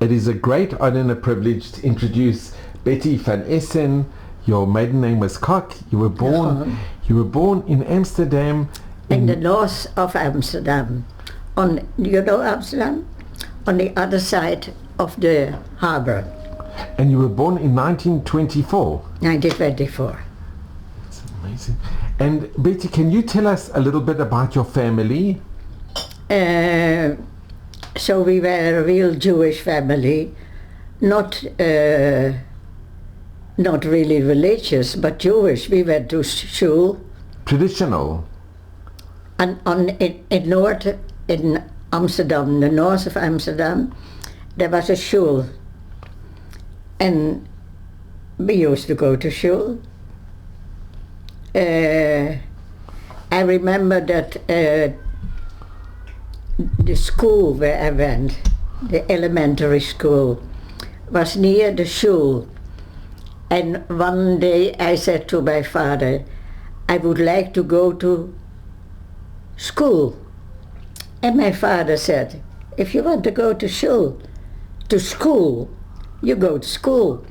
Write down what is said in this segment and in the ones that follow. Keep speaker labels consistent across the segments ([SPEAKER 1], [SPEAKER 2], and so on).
[SPEAKER 1] It is a great honor and a privilege to introduce Betty van Essen. Your maiden name was Kok. You were born in Amsterdam.
[SPEAKER 2] In the north of Amsterdam. You know Amsterdam? On the other side of the harbor.
[SPEAKER 1] And you were born in 1924.
[SPEAKER 2] 1924.
[SPEAKER 1] That's amazing. And Betty, can you tell us a little bit about your family?
[SPEAKER 2] So we were a real Jewish family, not really religious, but Jewish. We went to shul.
[SPEAKER 1] Traditional.
[SPEAKER 2] And in Amsterdam, the north of Amsterdam, there was a shul. And we used to go to shul. I remember that the school where I went, the elementary school, was near the shul. And one day I said to my father, I would like to go to school. And my father said, if you want to go to school, you go to school.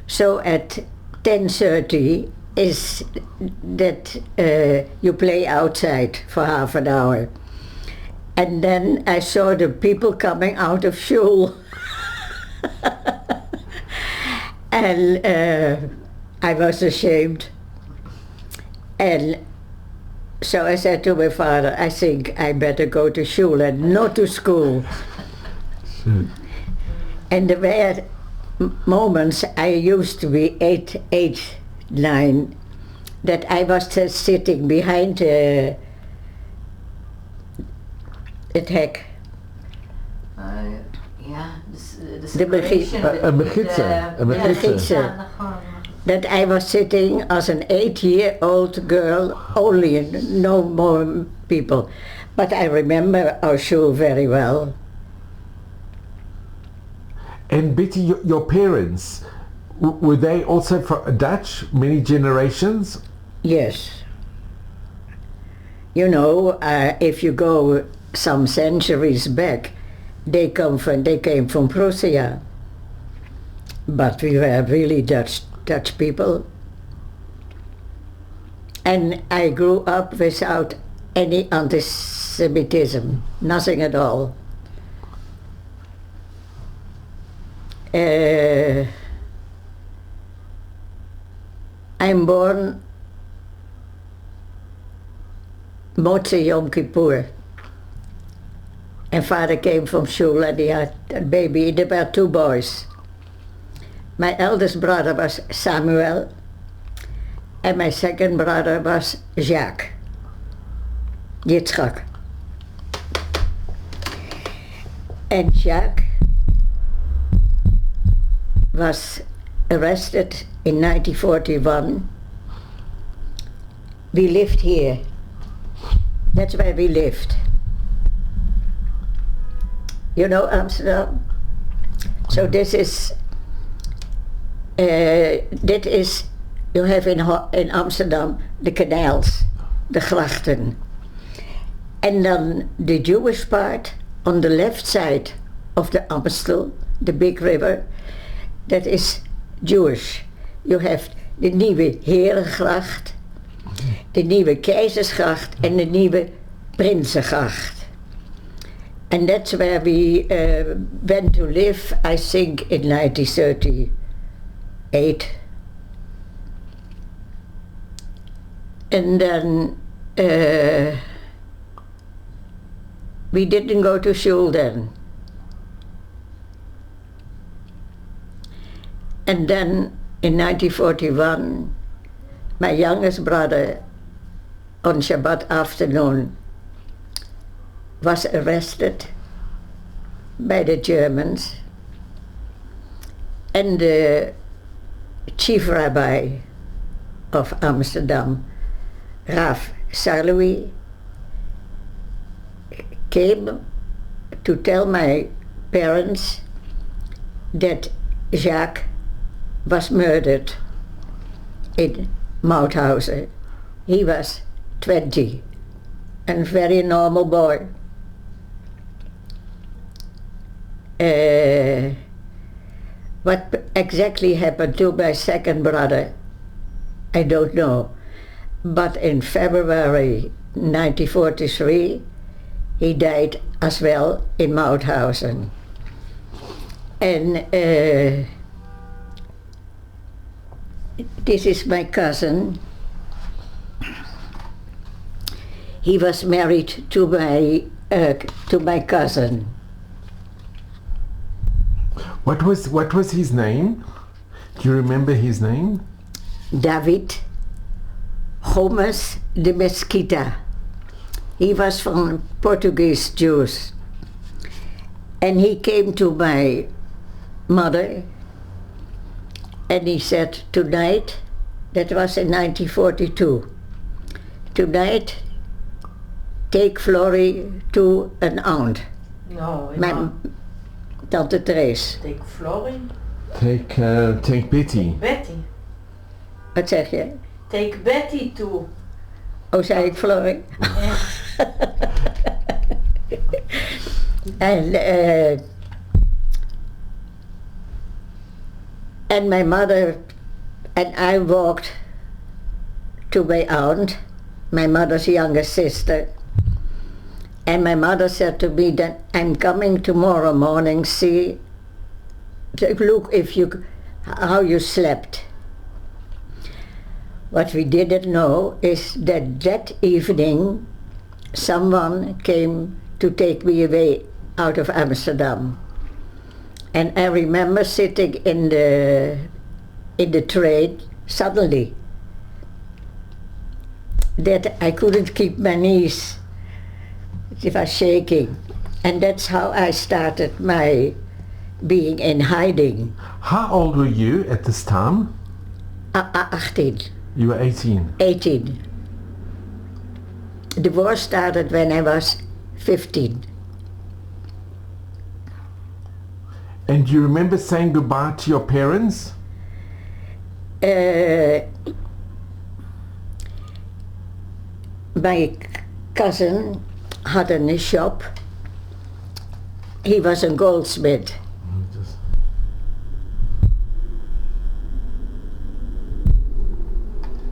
[SPEAKER 2] So at 10:30 is that you play outside for half an hour. And then I saw the people coming out of shul. And I was ashamed. And so I said to my father, I think I better go to shul and not to school. And there were moments I used to be 9, that I was just sitting behind het hek.
[SPEAKER 1] A begitse.
[SPEAKER 2] That I was sitting as an 8-year-old girl, only, no more people. But I remember our shul very well.
[SPEAKER 1] And Betty, your parents, were they also Dutch, many generations?
[SPEAKER 2] Yes. You know, if you go some centuries back, they came from Prussia. But we were really Dutch people. And I grew up without any anti-Semitism, nothing at all. I'm born Motse Yom Kippur. And father came from shul and he had a baby. There were 2 boys. My eldest brother was Samuel and my second brother was Jacques. Yitzchak. And Jacques was arrested in 1941. We lived here. That's where we lived. You know Amsterdam? So this is, you have in Amsterdam the canals, the grachten. And then the Jewish part on the left side of the Amstel, the big river, that is Jewish. You have de nieuwe Herengracht, de nieuwe Keizersgracht en de nieuwe Prinsengracht. And that's where we went to live, I think, in 1938. And then we didn't go to shul then. And then in 1941, my youngest brother on Shabbat afternoon was arrested by the Germans, and the chief rabbi of Amsterdam, Rav Sarlouis, came to tell my parents that Jacques was murdered in Mauthausen. He was 20, a very normal boy. what exactly happened to my second brother, I don't know. But in February 1943, he died as well in Mauthausen. And this is my cousin. He was married to my cousin.
[SPEAKER 1] What was his name? Do you remember his name?
[SPEAKER 2] David Gomes de Mesquita. He was from Portuguese Jews. And he came to my mother and he said, tonight, that was in 1942, tonight take Flory to an aunt.
[SPEAKER 3] No,
[SPEAKER 2] Mijn tante Therese.
[SPEAKER 3] Take Flory.
[SPEAKER 1] Take Betty.
[SPEAKER 3] Betty.
[SPEAKER 2] Wat zeg je?
[SPEAKER 3] Take Betty toe.
[SPEAKER 2] Oh, zei ik Flory? And my mother and I walked to my aunt, my mother's younger sister. And my mother said to me that I'm coming tomorrow morning, see, take a look how you slept. What we didn't know is that evening someone came to take me away out of Amsterdam. And I remember sitting in the train suddenly that I couldn't keep my knees. It was shaking. And that's how I started my being in hiding.
[SPEAKER 1] How old were you at this time?
[SPEAKER 2] 18.
[SPEAKER 1] You were 18.
[SPEAKER 2] 18. The war started when I was 15.
[SPEAKER 1] And do you remember saying goodbye to your parents?
[SPEAKER 2] My cousin had a shop. He was a goldsmith.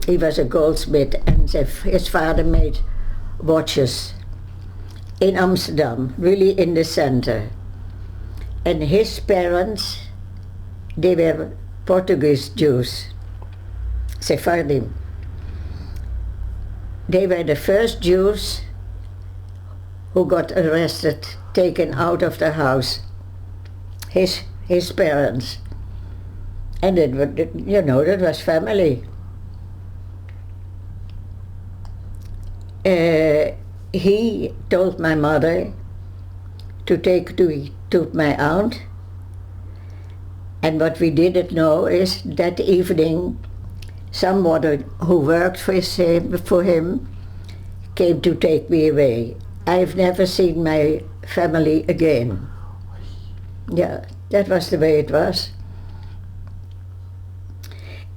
[SPEAKER 2] He was a goldsmith and his father made watches in Amsterdam, really in the center. And his parents, they were Portuguese Jews, Sephardim. They were the first Jews who got arrested, taken out of the house. His parents. And that was family. He told my mother to take to my aunt, and what we didn't know is that evening someone who worked for him came to take me away. I've never seen my family again. Yeah, that was the way it was.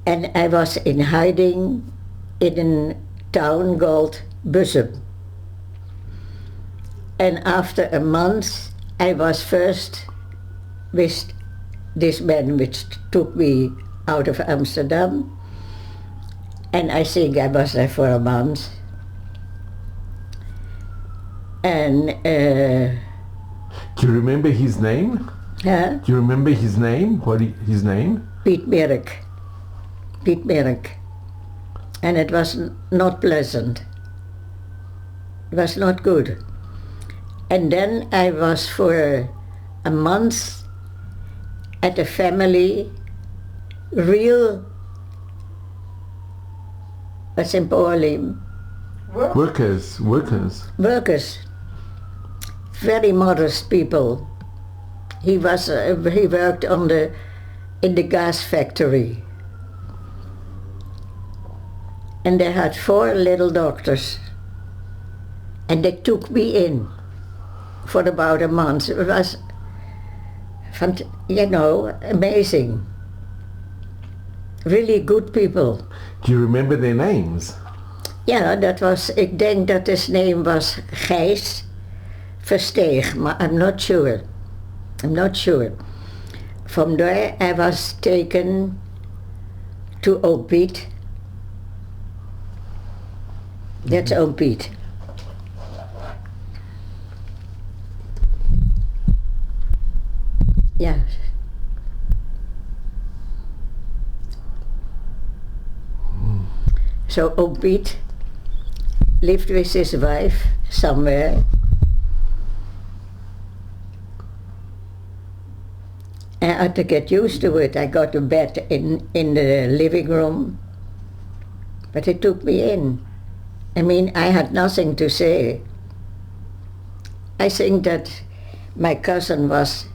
[SPEAKER 2] And I was in hiding in a town called Bussum. And after a month I was first with this man which took me out of Amsterdam, and I think I was there for a month. And
[SPEAKER 1] do you remember his name?
[SPEAKER 2] Huh?
[SPEAKER 1] Do you remember his name? His name?
[SPEAKER 2] Piet Merk. And it was not pleasant. It was not good. And then I was for a month at a family, real, what's in Poland?
[SPEAKER 1] Workers.
[SPEAKER 2] Workers. Very modest people. He worked in the gas factory. And they had 4 little daughters. And they took me in for about a month. It was, amazing. Really good people.
[SPEAKER 1] Do you remember their names?
[SPEAKER 2] Ja, ik denk dat his name was Gijs Versteeg, maar I'm not sure. I'm not sure. From there I was taken to Old Piet. That's Old Piet. Yeah. So Old Piet lived with his wife somewhere. I had to get used to it. I got a bed in the living room, but it took me in. I mean, I had nothing to say. I think that my cousin was,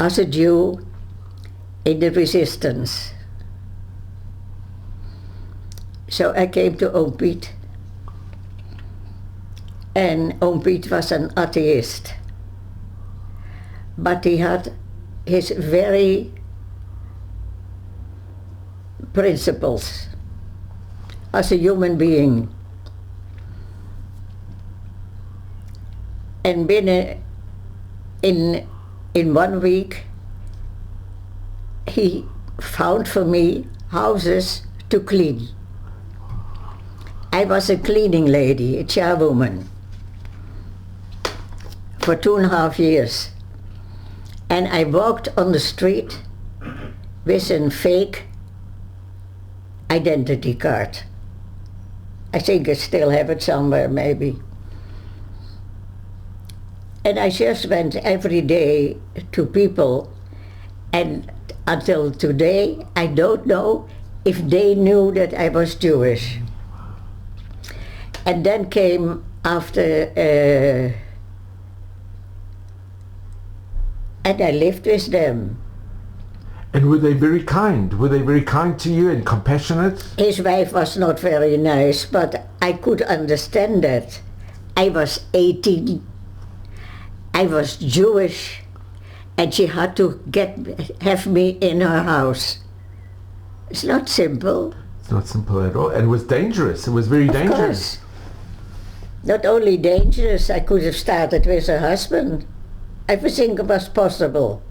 [SPEAKER 2] as a Jew, in the resistance. So I came to Oom Piet, and Oom Piet was an atheist, but he had his very principles as a human being. And in 1 week he found for me houses to clean. I was a cleaning lady, a chairwoman, for 2.5 years. And I walked on the street with a fake identity card. I think I still have it somewhere, maybe. And I just went every day to people, and until today I don't know if they knew that I was Jewish. And then came after and I lived with them.
[SPEAKER 1] And were they very kind? Were they very kind to you and compassionate?
[SPEAKER 2] His wife was not very nice, but I could understand that. I was 18. I was Jewish, and she had to have me in her house. It's not simple.
[SPEAKER 1] It's not simple at all. And it was dangerous. It was very dangerous.
[SPEAKER 2] Course. Not only dangerous, I could have started with her husband. Everything was possible.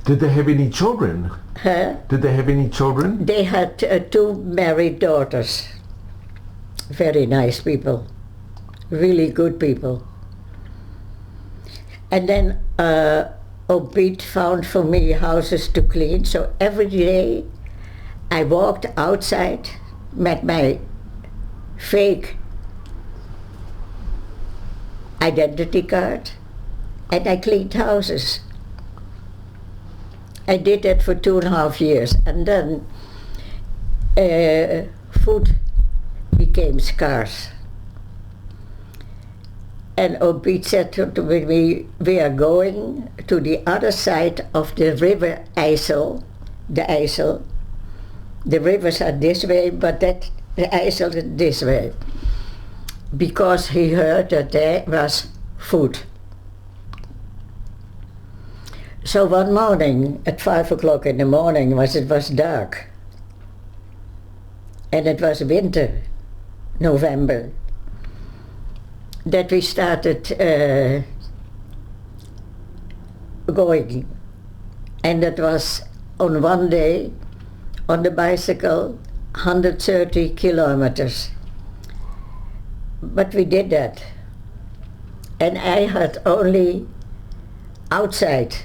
[SPEAKER 1] Did they have any children?
[SPEAKER 2] Huh?
[SPEAKER 1] Did they have any children?
[SPEAKER 2] They had 2 married daughters. Very nice people. Really good people. And then Oom Piet found for me houses to clean. So every day I walked outside with my fake identity card, and I cleaned houses. I did that for 2.5 years, and then food became scarce. And Oom Piet said to me, we are going to the other side of the river IJssel, the IJssel. The rivers are this way, but the IJssel is this way. Because he heard that there was food. So one morning, at 5 o'clock in the morning, it was dark. And it was winter, November, that we started going. And that was on one day, on the bicycle, 130 kilometers. But we did that. And I had only outside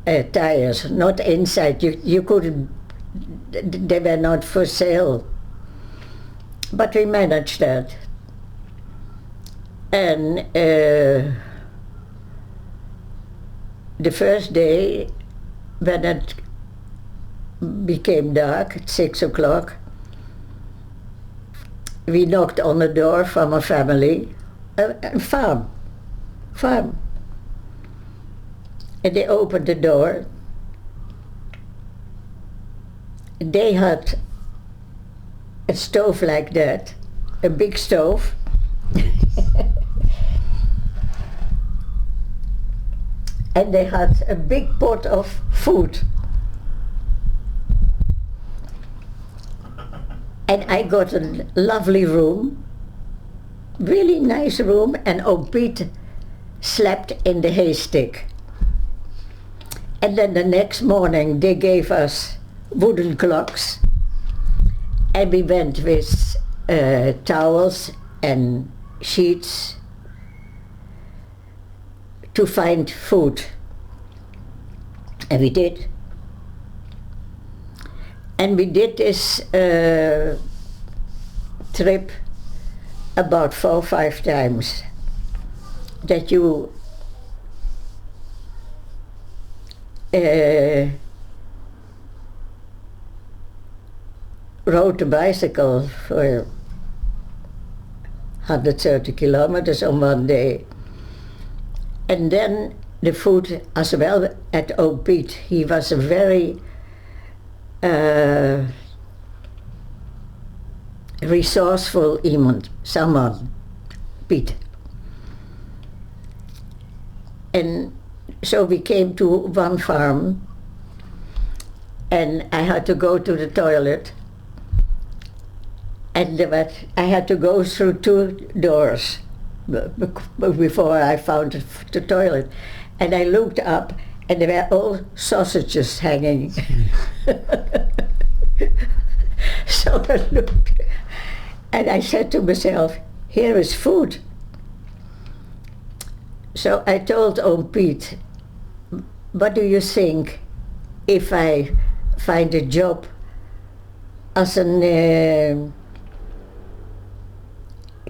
[SPEAKER 2] tires, not inside. You couldn't, they were not for sale. But we managed that. And the first day, when it became dark at 6 o'clock, we knocked on the door from a family, a farm. And they opened the door. They had a stove like that, a big stove. And they had a big pot of food. And I got a lovely room, really nice room, and Oom Piet slept in the haystack. And then the next morning they gave us wooden clocks, and we went with towels and sheets to find food. And we did. And we did this trip about 4 or 5 times. That you rode a bicycle for 130 kilometers on one day. And then the food as well at Oom Piet. He was a very resourceful someone, Piet. And so we came to one farm, and I had to go to the toilet, and I had to go through 2 doors before I found the toilet. And I looked up, and there were all sausages hanging. So I looked, and I said to myself, here is food. So I told Oom Piet, what do you think if I find a job as a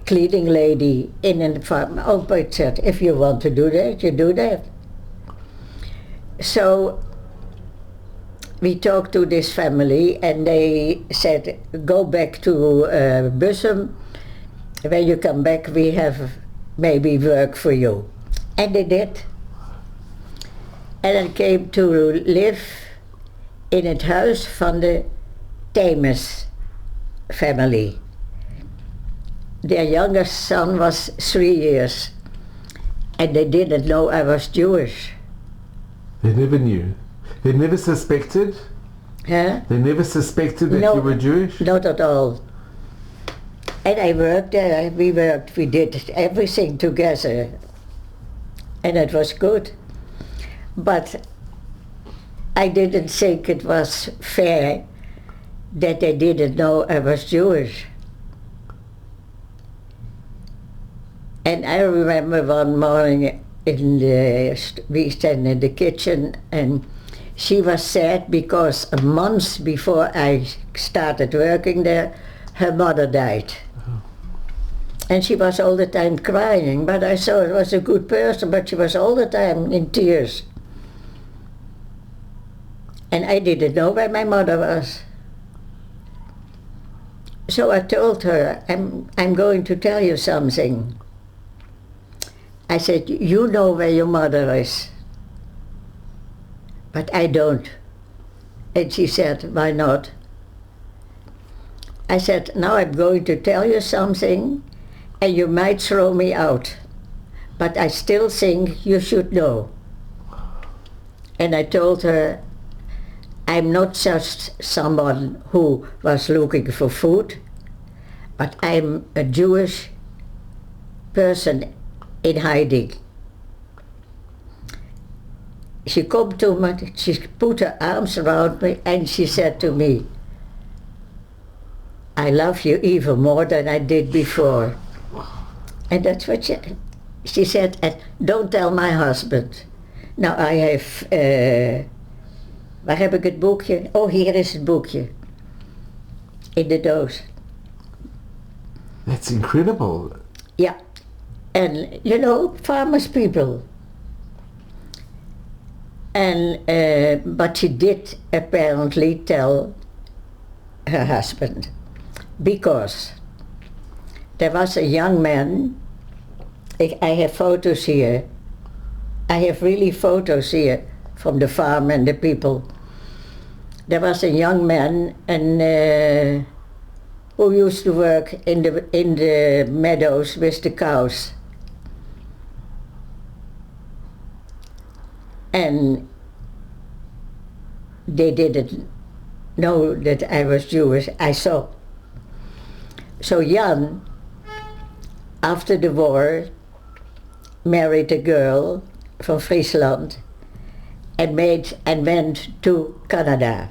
[SPEAKER 2] cleaning lady in a farm? Oom Piet said, if you want to do that, you do that. So we talked to this family, and they said, go back to Bussum. When you come back, we have maybe work for you. And they did. En I came to live in het huis van de Themis family. Their youngest son was 3 years, and they didn't know I was Jewish.
[SPEAKER 1] They never knew. They never suspected?
[SPEAKER 2] Huh?
[SPEAKER 1] They never suspected that
[SPEAKER 2] No,
[SPEAKER 1] you were Jewish?
[SPEAKER 2] Not at all. And I worked there, we did everything together. And it was good. But I didn't think it was fair that they didn't know I was Jewish. And I remember one morning we stand in the kitchen, and she was sad because a month before I started working there, her mother died. And she was all the time crying, but I saw it was a good person, but she was all the time in tears. And I didn't know where my mother was. So I told her, I'm going to tell you something. I said, you know where your mother is, but I don't. And she said, why not? I said, now I'm going to tell you something, and you might throw me out, but I still think you should know. And I told her, I'm not just someone who was looking for food, but I'm a Jewish person in hiding. She came to me, she put her arms around me, and she said to me, I love you even more than I did before. And that's what she said, and don't tell my husband. Now I have, waar heb ik het boekje? Oh, hier is het boekje. In de doos.
[SPEAKER 1] That's incredible.
[SPEAKER 2] Yeah. And, you know, farmers people. And, but she did apparently tell her husband, because there was a young man, I have photos here, I have really photos here from the farm and the people. There was a young man and who used to work in the meadows with the cows. And they didn't know that I was Jewish, I saw. So Jan, after the war, married a girl from Friesland and went to Canada.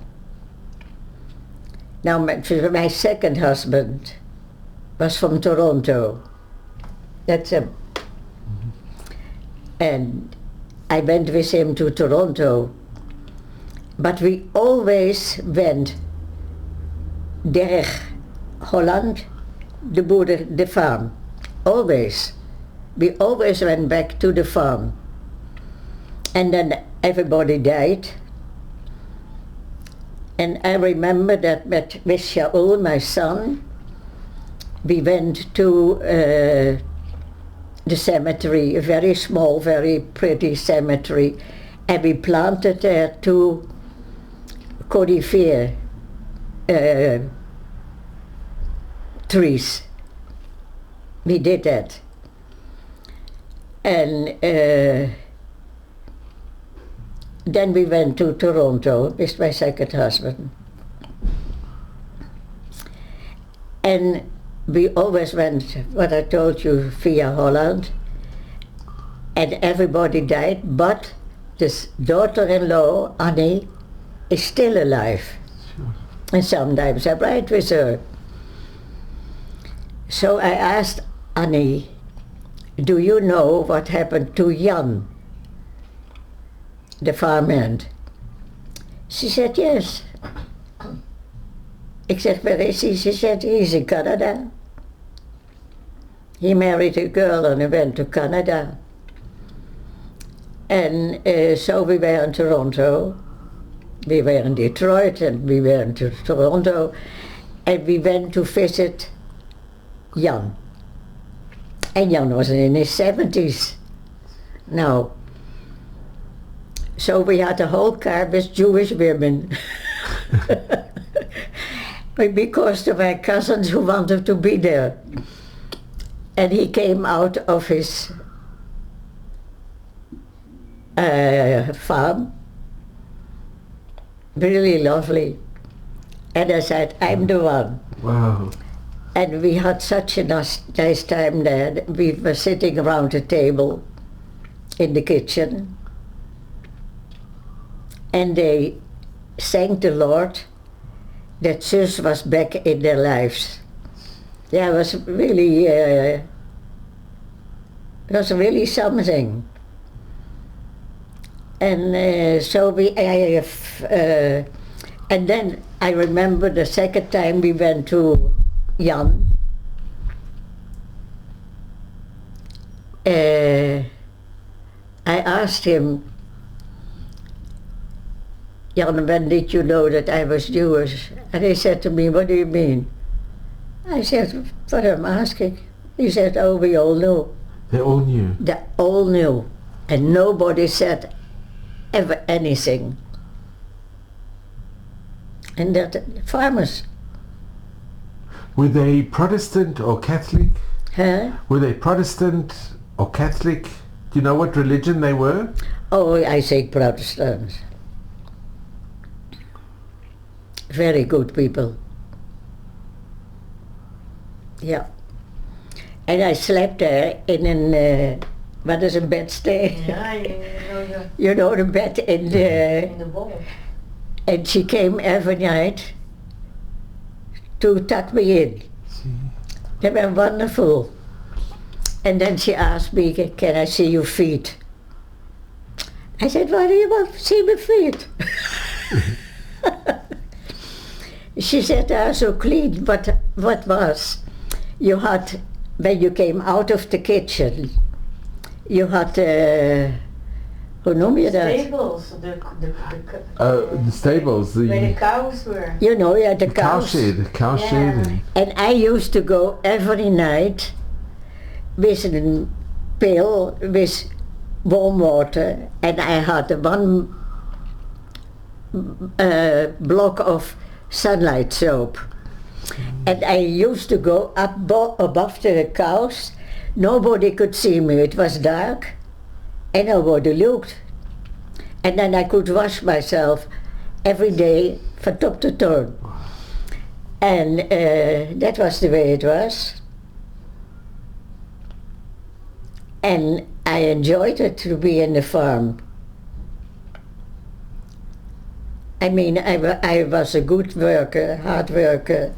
[SPEAKER 2] Now my second husband was from Toronto. That's him. And I went with him to Toronto. But we always went der Holland, the farm. Always. We always went back to the farm. And then everybody died. And I remember that with Shaul, my son, we went to the cemetery, a very small, very pretty cemetery, and we planted there 2 conifere trees. We did that. And then we went to Toronto with my second husband. And we always went, what I told you, via Holland. And everybody died, but this daughter-in-law, Annie, is still alive.
[SPEAKER 1] Sure.
[SPEAKER 2] And sometimes I write with her. So I asked Annie, do you know what happened to Jan, the farmhand? She said, yes. Ik zeg, where is he? She said, he's in Canada. He married a girl and he went to Canada. And so we were in Toronto. We were in Detroit and we were in Toronto. And we went to visit Jan. And Jan was in his 70s now. So we had a whole car with Jewish women. Because of my cousins who wanted to be there. And he came out of his farm. Really lovely. And I said, I'm the one.
[SPEAKER 1] Wow.
[SPEAKER 2] And we had such a nice time there. We were sitting around a table in the kitchen. And they thanked the Lord that Zus was back in their lives. Yeah, it was really something. And so and then I remember the second time we went to Jan. I asked him, Jan, when did you know that I was Jewish? And he said to me, what do you mean? I said, what I'm asking. He said, oh, we all knew.
[SPEAKER 1] They all knew.
[SPEAKER 2] They all knew. And nobody said ever anything. And that farmers.
[SPEAKER 1] Were they Protestant or Catholic?
[SPEAKER 2] Huh?
[SPEAKER 1] Were they Protestant or Catholic? Do you know what religion they were?
[SPEAKER 2] Oh, I say Protestants. Very good people. Yeah. And I slept there in an, what is a bedstay?
[SPEAKER 3] Yeah,
[SPEAKER 2] You know the bed in
[SPEAKER 3] in the wall.
[SPEAKER 2] and she came every night to tuck me in. They were wonderful. And then she asked me, can I see your feet? I said, why do you want to see my feet? She said, they are so clean, but what was? You had, when you came out of the kitchen, you had, hoe noem je dat?
[SPEAKER 3] Stables,
[SPEAKER 1] The stables.
[SPEAKER 3] where the
[SPEAKER 1] The
[SPEAKER 3] cows were.
[SPEAKER 2] You know, you had the
[SPEAKER 1] cow
[SPEAKER 2] cows.
[SPEAKER 1] shed. Cow
[SPEAKER 3] Yeah.
[SPEAKER 1] shed.
[SPEAKER 2] And I used to go every night with a pail with warm water, and I had one block of sunlight soap. And I used to go up above the cows. Nobody could see me, it was dark, and nobody looked. And then I could wash myself every day from top to toe. And that was the way it was. And I enjoyed it to be in the farm. I mean, I was a good worker, hard worker,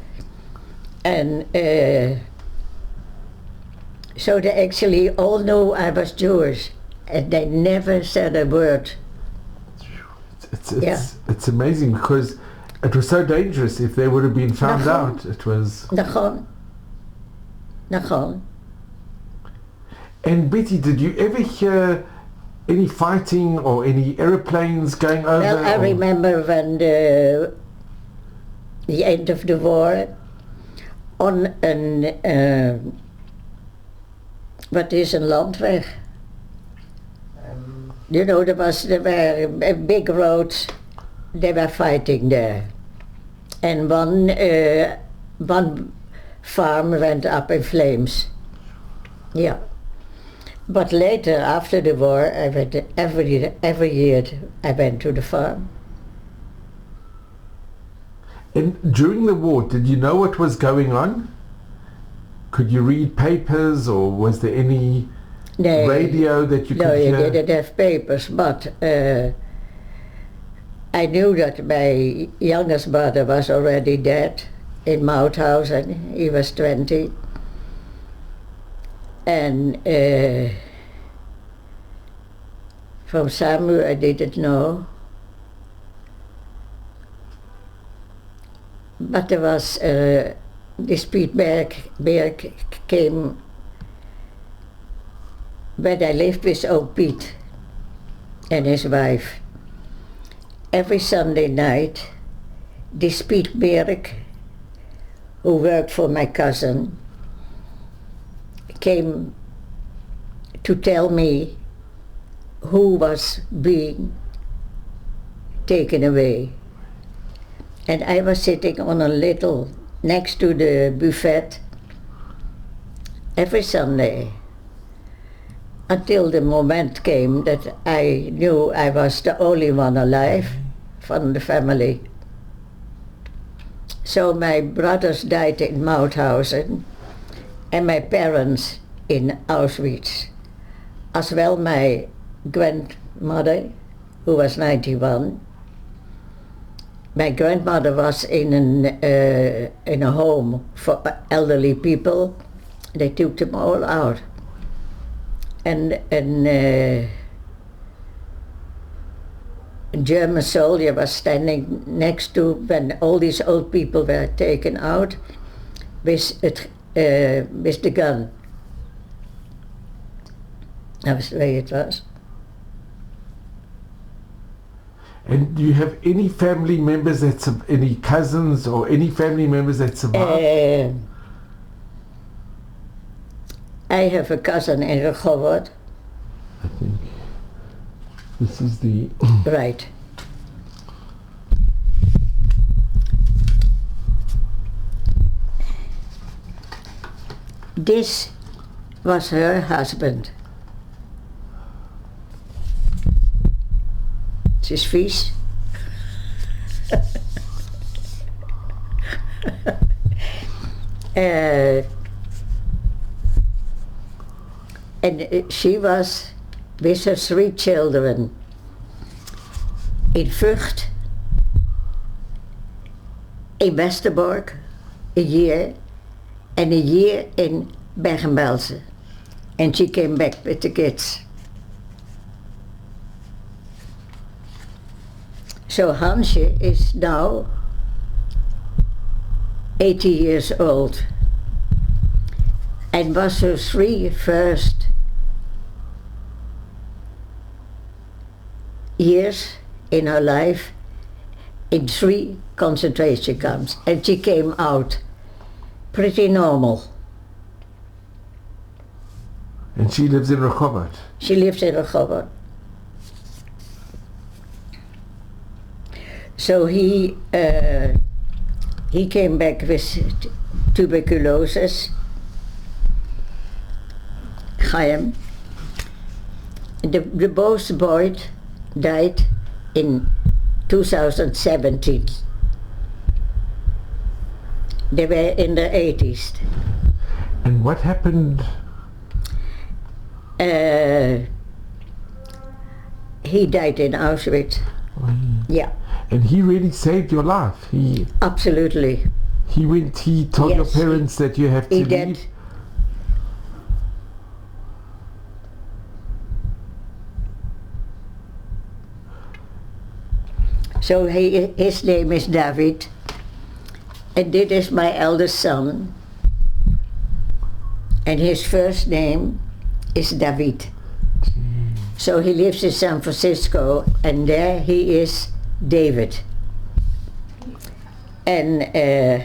[SPEAKER 2] and so they actually all knew I was Jewish, and they never said a word.
[SPEAKER 1] It's amazing because it was so dangerous if they would have been found
[SPEAKER 2] Nachon.
[SPEAKER 1] out. It was.
[SPEAKER 2] Nachon.
[SPEAKER 1] And Betty, did you ever hear any fighting or any aeroplanes going over?
[SPEAKER 2] Well, I remember when the end of the war on wat is een landweg? You know, there were big roads. They were fighting there, and one farm went up in flames. Yeah, but later, after the war, I went every year. I went to the farm.
[SPEAKER 1] And during the war, did you know what was going on? Could you read papers, or was there any radio that you could hear?
[SPEAKER 2] No, you didn't have papers, but I knew that my youngest brother was already dead in Mauthausen. He was 20. And from Samuel I didn't know. But there was this Piet Berg came when I lived with old Piet and his wife. Every Sunday night, this Piet Berg, who worked for my cousin, came to tell me who was being taken away. And I was sitting on a little, next to the buffet, every Sunday, until the moment came that I knew I was the only one alive from the family. So my brothers died in Mauthausen and my parents in Auschwitz, as well my grandmother, who was 91. My grandmother was in a home for elderly people. They took them all out. And a German soldier was standing next to when all these old people were taken out with the gun. That was the way it was.
[SPEAKER 1] And do you have any family members any cousins or any family members that survived?
[SPEAKER 2] I have a cousin in Rehovot.
[SPEAKER 1] I think this is the...
[SPEAKER 2] Right. This was her husband. Ze is vies. And she was with her 3 children in Vught, in Westerbork a year, and a year in Bergen-Belsen. And she came back with the kids. So Hansje is now 80 years old and was her 3 first years in her life in 3 concentration camps, and she came out pretty normal.
[SPEAKER 1] And she lives in Rehovot?
[SPEAKER 2] She lives in Rehovot. So he came back with tuberculosis, Chaim. The both boys died in 2017. They were in their 80s.
[SPEAKER 1] And what happened
[SPEAKER 2] he died in Auschwitz. Yeah,
[SPEAKER 1] And he really saved your life.
[SPEAKER 2] absolutely.
[SPEAKER 1] He told your
[SPEAKER 2] Yes,
[SPEAKER 1] parents that you have to
[SPEAKER 2] He
[SPEAKER 1] leave.
[SPEAKER 2] did. So his name is David, and this is my eldest son, and his first name is David. So he lives in San Francisco, and there he is David. En dat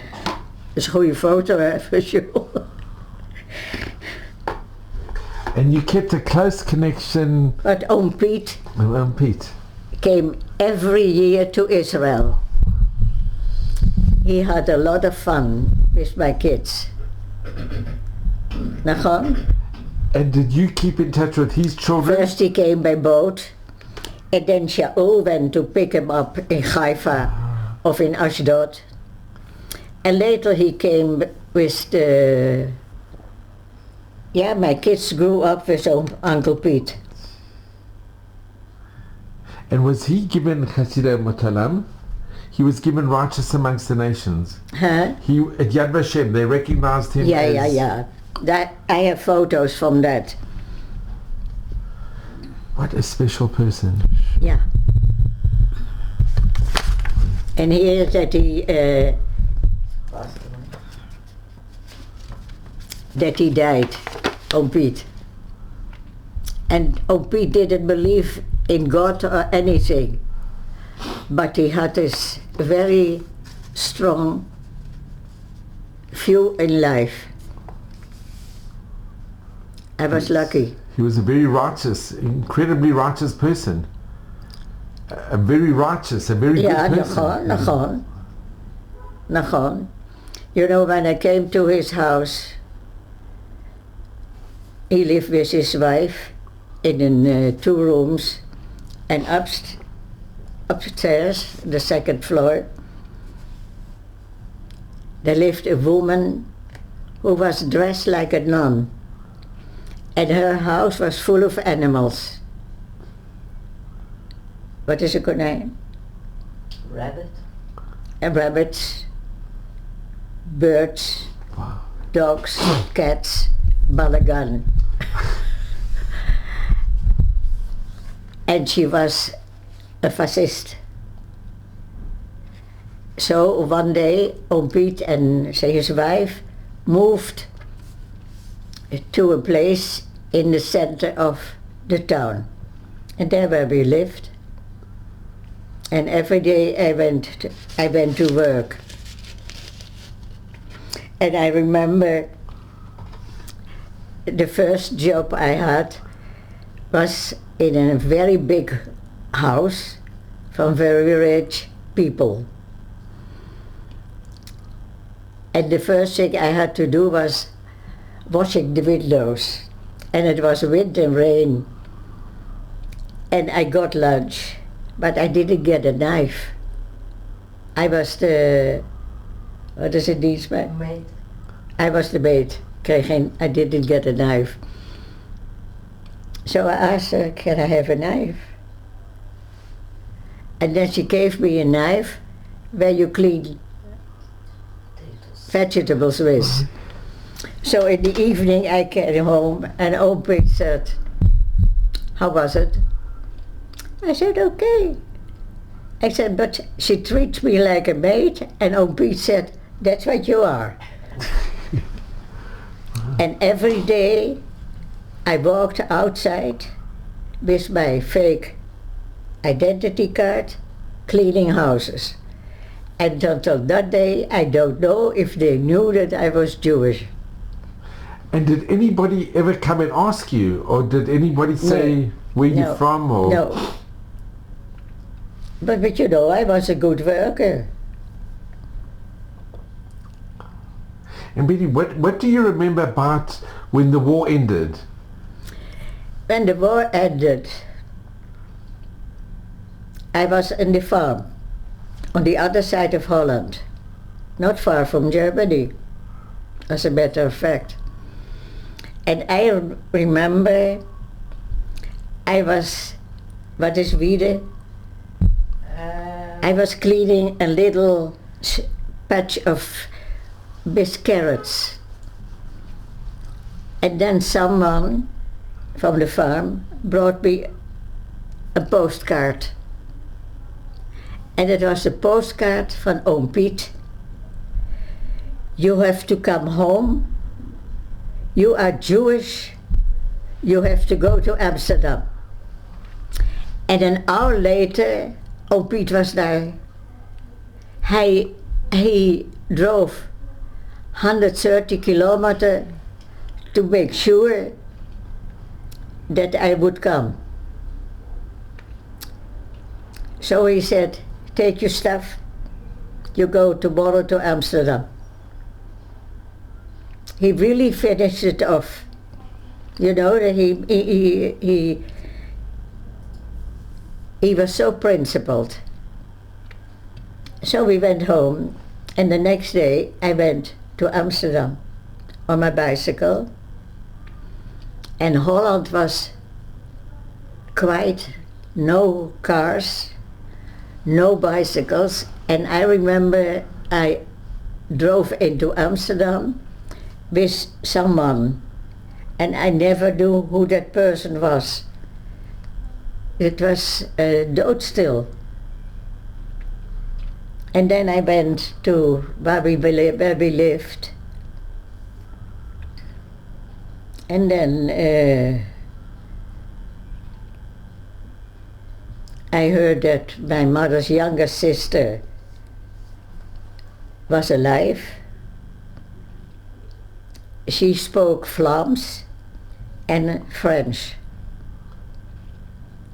[SPEAKER 2] is een goede foto, hè, voor jou.
[SPEAKER 1] And you kept a close connection
[SPEAKER 2] But Oom Piet
[SPEAKER 1] with Pete.
[SPEAKER 2] came every year to Israel. He had a lot of fun with my kids. Nachon?
[SPEAKER 1] And did you keep in touch with his children?
[SPEAKER 2] First he came by boat, and then Shaul went to pick him up in Haifa or in Ashdod. And later he came with my kids grew up with Uncle Pete.
[SPEAKER 1] And was he given Chassidei Mutalam? He was given righteous amongst the nations.
[SPEAKER 2] Huh?
[SPEAKER 1] He at Yad Vashem, they recognized him as...
[SPEAKER 2] Yeah. That I have photos from that.
[SPEAKER 1] What a special person.
[SPEAKER 2] Yeah. And here that he died, Oom Piet. And Oom Piet didn't believe in God or anything, but he had this very strong view in life. I was lucky.
[SPEAKER 1] He was a very righteous, incredibly righteous person. A very righteous, a very
[SPEAKER 2] Yeah,
[SPEAKER 1] good person.
[SPEAKER 2] Nachon. You know, when I came to his house, he lived with his wife in 2 rooms, and upstairs, the 2nd floor, there lived a woman who was dressed like a nun, and her house was full of animals. What is a konijn?
[SPEAKER 3] Rabbit.
[SPEAKER 2] And rabbits, birds,
[SPEAKER 1] Wow.
[SPEAKER 2] dogs, cats, balagan. And she was a fascist. So one day, Oom Piet and his wife moved to a place in the center of the town. And there where we lived. And every day I went to work. And I remember the first job I had was in a very big house from very rich people. And the first thing I had to do was washing the windows. And it was wind and rain. And I got lunch, but I didn't get a knife. I was the, what is it, dienstmeid?
[SPEAKER 3] Maid.
[SPEAKER 2] I was the maid. I didn't get a knife. So I asked her, can I have a knife? And then she gave me a knife where you clean vegetables with. So in the evening I came home and Oom Piet said, how was it? I said, okay. I said, but she treats me like a maid, and Oom Piet said, that's what you are. And every day I walked outside with my fake identity card, cleaning houses. And until that day, I don't know if they knew that I was Jewish.
[SPEAKER 1] And did anybody ever come and ask you, or did anybody say where you're from? Or?
[SPEAKER 2] No. But you know, I was a good worker.
[SPEAKER 1] And Betty, what do you remember about when the war ended?
[SPEAKER 2] When the war ended, I was in the farm on the other side of Holland, not far from Germany, as a matter of fact. And I remember Wat is wiede? I was cleaning a little patch of carrots. And then someone from the farm brought me a postcard. And it was a postcard van Oom Piet. You have to come home. You are Jewish. You have to go to Amsterdam. En een hour later, Oom Piet was daar. He drove 130 kilometers to make sure that I would come. So he said, take your stuff, you go tomorrow to Amsterdam. He really finished it off. You know, that he was so principled. So we went home, and the next day I went to Amsterdam on my bicycle. And Holland was quiet, no cars, no bicycles. And I remember I drove into Amsterdam with someone, and I never knew who that person was. It was doodstil. And then I went to where we lived. And then I heard that my mother's younger sister was alive. She spoke Flams and French.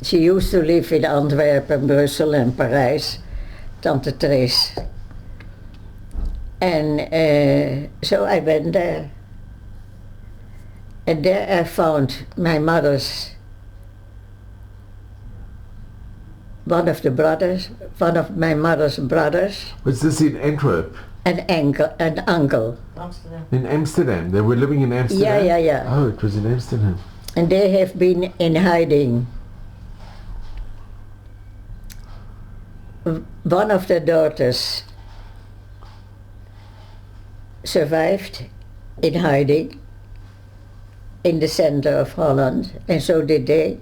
[SPEAKER 2] She used to live in Antwerpen, Brussels and Paris, Tante Therese. And so I went there. And there I found my mother's, one of my mother's brothers.
[SPEAKER 1] Was this in Antwerp?
[SPEAKER 2] An uncle.
[SPEAKER 3] Amsterdam.
[SPEAKER 1] In Amsterdam? They were living in Amsterdam?
[SPEAKER 2] Yeah.
[SPEAKER 1] Oh, it was in Amsterdam.
[SPEAKER 2] And they have been in hiding. One of the daughters survived in hiding in the center of Holland, and so did they.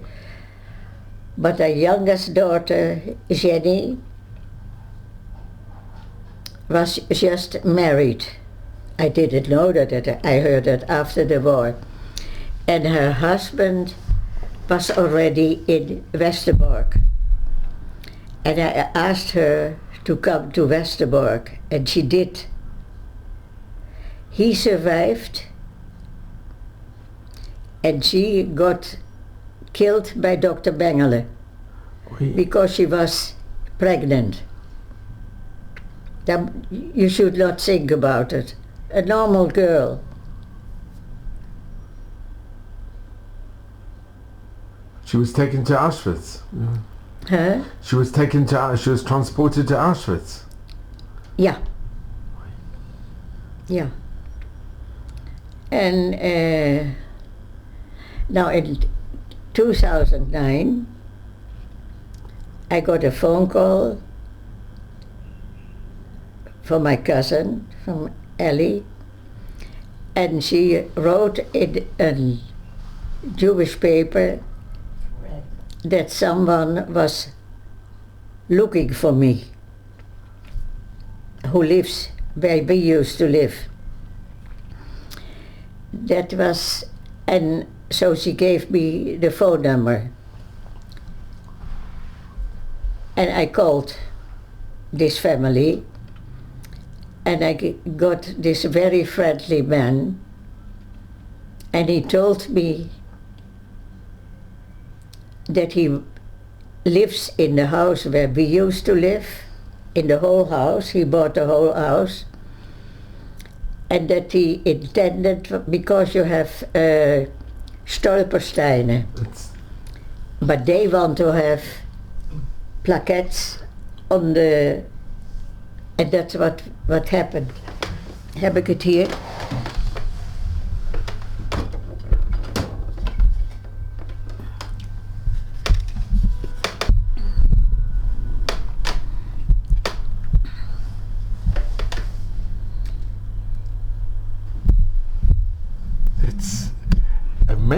[SPEAKER 2] But the youngest daughter, Jenny, was just married. I didn't know that, I heard that after the war. And her husband was already in Westerbork. And I asked her to come to Westerbork, and she did. He survived, and she got killed by Dr. Bengele because she was pregnant. You should not think about it. A normal girl.
[SPEAKER 1] She was taken to Auschwitz.
[SPEAKER 2] Huh?
[SPEAKER 1] She was transported to Auschwitz.
[SPEAKER 2] Yeah. Yeah. And now in 2009, I got a phone call from my cousin, from Ellie, and she wrote in a Jewish paper that someone was looking for me, who lives where we used to live. That was, and so she gave me the phone number. And I called this family, and I got this very friendly man, and he told me that he lives in the house where we used to live, in the whole house. He bought the whole house, and that he intended, because you have stolpersteinen, but they want to have plaquettes on the, and that's what happened. Heb ik het hier?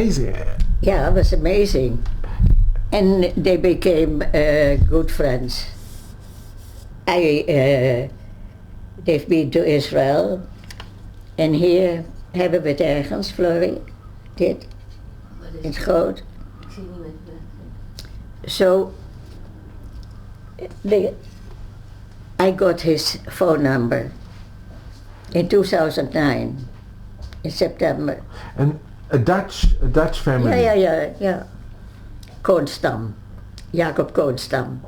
[SPEAKER 1] amazing.
[SPEAKER 2] Yeah, it was amazing. And they became good friends. They've been to Israel. En hier hebben we het ergens, Florie. Dit. In het groot.
[SPEAKER 3] Ik zie niet met de...
[SPEAKER 2] So, I got his phone number in 2009, in September.
[SPEAKER 1] And a Dutch family.
[SPEAKER 2] Ja. Koonstam. Jacob Koonstam.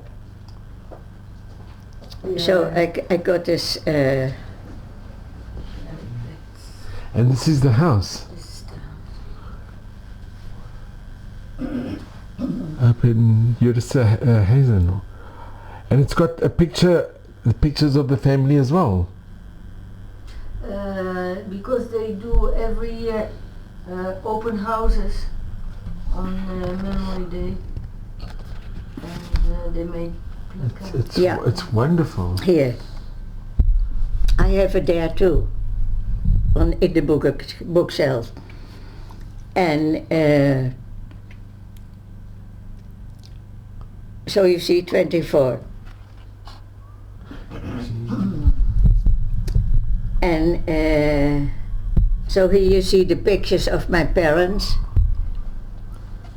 [SPEAKER 3] Ja.
[SPEAKER 2] So I got this...
[SPEAKER 1] And this is the house.
[SPEAKER 3] Dit is de...
[SPEAKER 1] Up in Hazen. And it's got the pictures of the family as well.
[SPEAKER 3] Because they do every year open houses on Memory Day. And they made placards.
[SPEAKER 1] It's wonderful.
[SPEAKER 2] Here. I have it there too. In the bookshelf. And so you see 24. And so here you see the pictures of my parents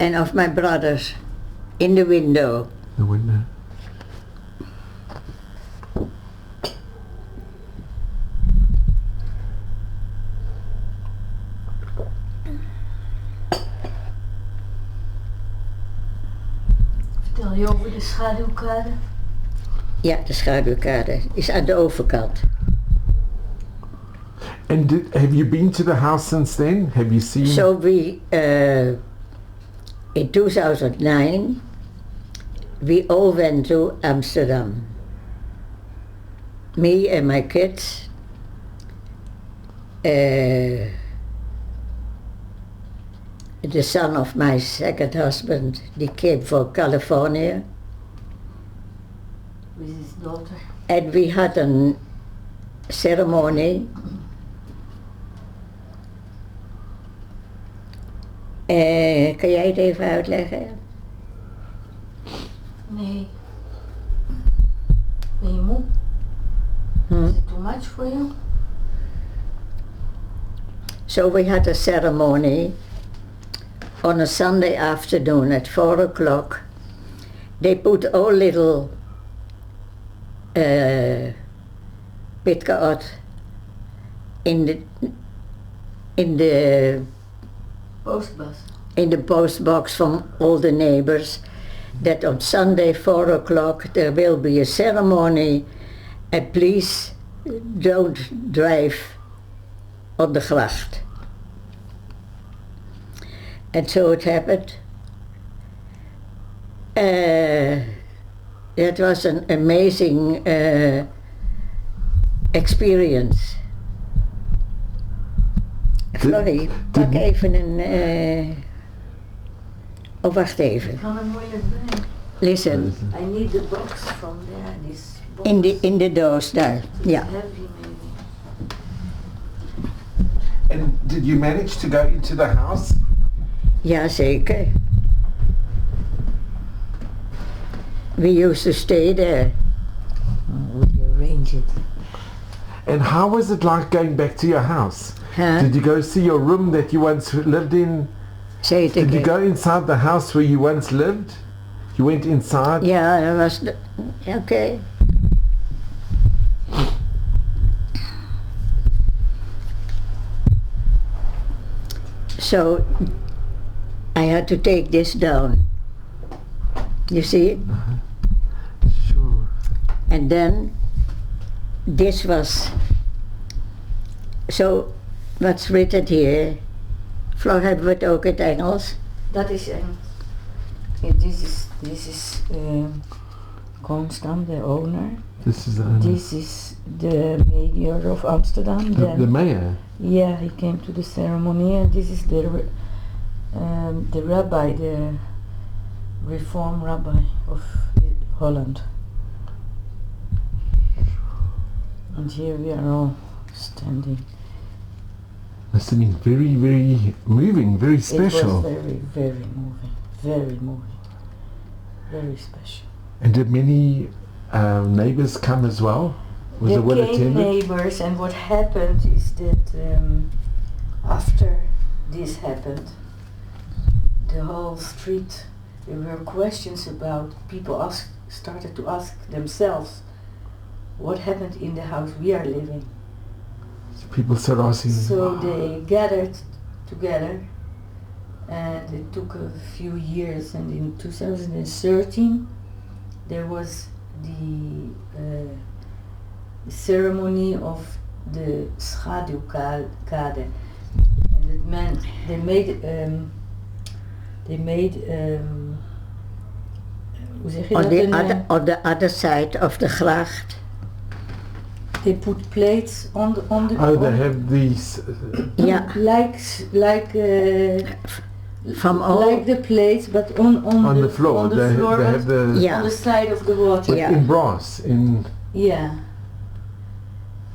[SPEAKER 2] and of my brothers in the window.
[SPEAKER 1] The window.
[SPEAKER 3] Vertel je over de schaduwkade?
[SPEAKER 2] Ja, de schaduwkade is aan de overkant.
[SPEAKER 1] And have you been to the house since then? Have you seen?
[SPEAKER 2] So we, in 2009, we all went to Amsterdam. Me and my kids. The son of my second husband, he came from California.
[SPEAKER 3] With his daughter.
[SPEAKER 2] And we had a ceremony. Kan jij het even uitleggen?
[SPEAKER 3] Nee. Ben je moe? Is it too much for you?
[SPEAKER 2] So we had a ceremony on a Sunday afternoon at 4 o'clock. They put all little pitkaot in the
[SPEAKER 3] Postbus.
[SPEAKER 2] in the post box from all the neighbors that on Sunday 4 o'clock there will be a ceremony and please don't drive on the gracht. And so it happened. It was an amazing experience. Florie, pak even een... Oh, wacht even.
[SPEAKER 3] Ik kan er moeilijk bij.
[SPEAKER 2] Listen,
[SPEAKER 3] I need the box from there. This box.
[SPEAKER 2] in de doos daar. Ja.
[SPEAKER 3] Heavy maybe.
[SPEAKER 1] And did you manage to go into the house?
[SPEAKER 2] Ja, zeker. We used to stay there.
[SPEAKER 3] We arrange it.
[SPEAKER 1] And how was it like going back to your house?
[SPEAKER 2] Huh?
[SPEAKER 1] Did you go see your room that you once lived in?
[SPEAKER 2] Say it
[SPEAKER 1] Did you
[SPEAKER 2] again.
[SPEAKER 1] go inside the house where you once lived? You went inside?
[SPEAKER 2] Ja, dat was... Oké. So, I had to take this down. You see it?
[SPEAKER 1] Sure.
[SPEAKER 2] And then, this was... So, what's written here... Flor, hebben we het ook in het Engels?
[SPEAKER 3] Dat is Engels. Yeah, this is Constant, the owner.
[SPEAKER 1] This is
[SPEAKER 3] This is the mayor of Amsterdam.
[SPEAKER 1] the mayor.
[SPEAKER 3] Yeah, he came to the ceremony, and this is the rabbi, the reform rabbi of Holland. And here we are all standing.
[SPEAKER 1] Must have been very, very moving, very special.
[SPEAKER 3] It was very, very moving. Very moving. Very special.
[SPEAKER 1] And did many neighbors come as well? Was it well
[SPEAKER 3] There came
[SPEAKER 1] attended?
[SPEAKER 3] neighbors, and what happened is that after this happened, the whole street, there were questions about, people started to ask themselves, what happened in the house we are living?
[SPEAKER 1] So people started asking.
[SPEAKER 3] So they gathered together, and it took a few years, and in 2013 there was the ceremony of the schaduwkade, and it meant they made hoe zeg je
[SPEAKER 2] On
[SPEAKER 3] dat?
[SPEAKER 2] on the other side of the gracht.
[SPEAKER 3] They put plates on the
[SPEAKER 1] Oh, they have these.
[SPEAKER 2] Yeah.
[SPEAKER 3] like
[SPEAKER 2] From all.
[SPEAKER 3] like the plates, but on
[SPEAKER 1] the floor.
[SPEAKER 3] on the
[SPEAKER 1] They
[SPEAKER 3] floor,
[SPEAKER 1] have the.
[SPEAKER 2] Yeah.
[SPEAKER 3] on the side of the water.
[SPEAKER 1] But
[SPEAKER 2] Yeah.
[SPEAKER 1] in brass, in
[SPEAKER 3] Yeah.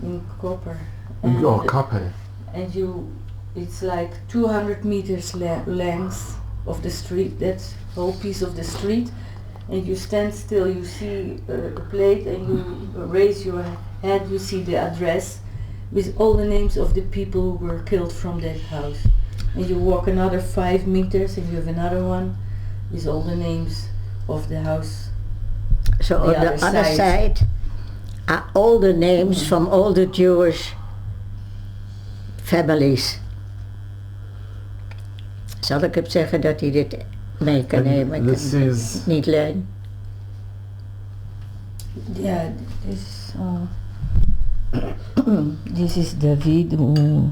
[SPEAKER 3] In copper.
[SPEAKER 1] copper.
[SPEAKER 3] And it's like 200 meters length of the street, that whole piece of the street, and you stand still, you see a plate, and you raise your head, you see the address with all the names of the people who were killed from that house. And you walk another 5 meters and you have another one with all the names of the house.
[SPEAKER 2] So on the other side are all the names from all the Jewish families. Zal ik hem zeggen dat hij dit mee kan nemen?
[SPEAKER 1] This is.
[SPEAKER 2] Niet leen.
[SPEAKER 3] Yeah, this this is David who.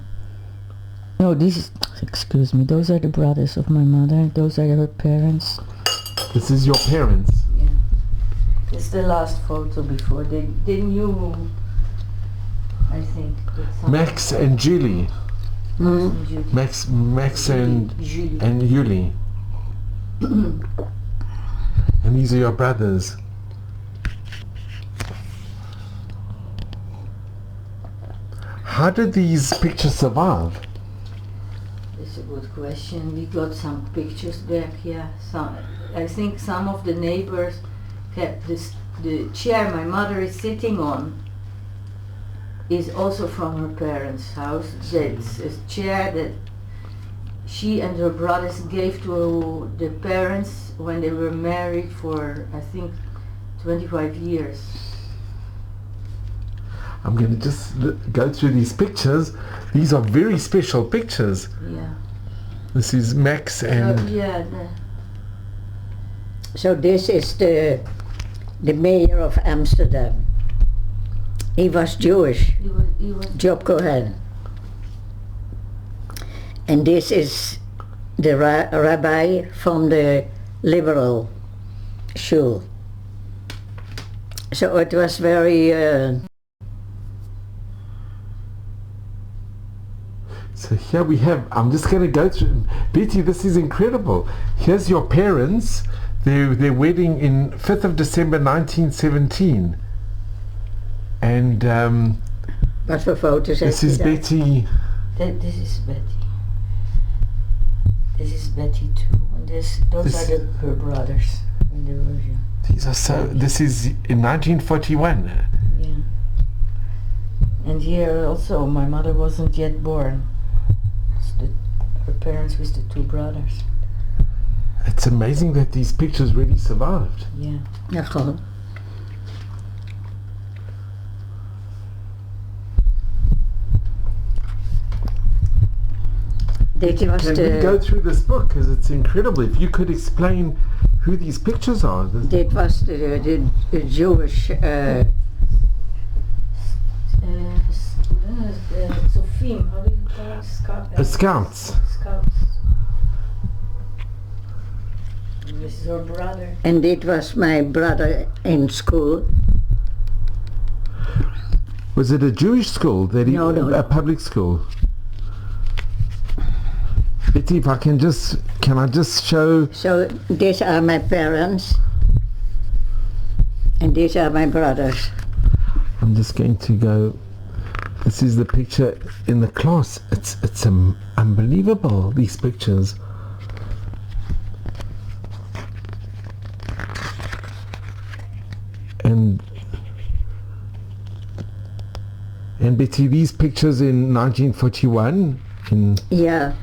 [SPEAKER 3] No, this is. Excuse me. Those are the brothers of my mother. Those are her parents.
[SPEAKER 1] This is your parents.
[SPEAKER 3] Yeah, it's the last photo before they knew. I think. that some-
[SPEAKER 1] Max and Julie.
[SPEAKER 2] Mm.
[SPEAKER 3] Julie.
[SPEAKER 1] Max and
[SPEAKER 3] Julie.
[SPEAKER 1] Julie. And these are your brothers. How did these pictures survive?
[SPEAKER 3] That's a good question. We got some pictures back. Yeah, some. I think some of the neighbors kept the chair my mother is sitting on is also from her parents' house. That's a chair that she and her brothers gave to the parents when they were married for, I think, 25 years.
[SPEAKER 1] I'm going to just go through these pictures. These are very special pictures.
[SPEAKER 3] Yeah.
[SPEAKER 1] This is Max and
[SPEAKER 3] Yeah.
[SPEAKER 2] So this is the mayor of Amsterdam. He was Jewish,
[SPEAKER 3] He was
[SPEAKER 2] Job Cohen. And this is the rabbi from the liberal shul. So it was very...
[SPEAKER 1] so here we have, I'm just going to go through, Betty, this is incredible. Here's your parents, their wedding in 5th of December 1917. And
[SPEAKER 2] Wat voor foto's
[SPEAKER 1] this
[SPEAKER 2] heeft
[SPEAKER 1] is
[SPEAKER 2] hij daar?
[SPEAKER 1] Betty.
[SPEAKER 3] This is Betty. This is Betty too. And those are her brothers when they were young.
[SPEAKER 1] These are so, this is in 1941.
[SPEAKER 3] Yeah. And here also my mother wasn't yet born. It's her parents with the two brothers.
[SPEAKER 1] It's amazing that these pictures really survived.
[SPEAKER 3] Yeah.
[SPEAKER 2] Ja, gewoon. Dit was
[SPEAKER 1] Can we go
[SPEAKER 2] de...
[SPEAKER 1] through this book because it's incredible. If you could explain who these pictures are.
[SPEAKER 2] Dit was de Jewish...
[SPEAKER 3] Sofim, how do you call it?
[SPEAKER 1] Scouts.
[SPEAKER 3] Scouts. And this is her brother.
[SPEAKER 2] En dit was my brother in school.
[SPEAKER 1] Was it a Jewish school?
[SPEAKER 2] No.
[SPEAKER 1] A public school? Betty, if I can I just show?
[SPEAKER 2] So these are my parents. And these are my brothers.
[SPEAKER 1] I'm just going to go. This is the picture in the class. It's unbelievable, these pictures. And Betty, these pictures in 1941 in
[SPEAKER 2] Yeah.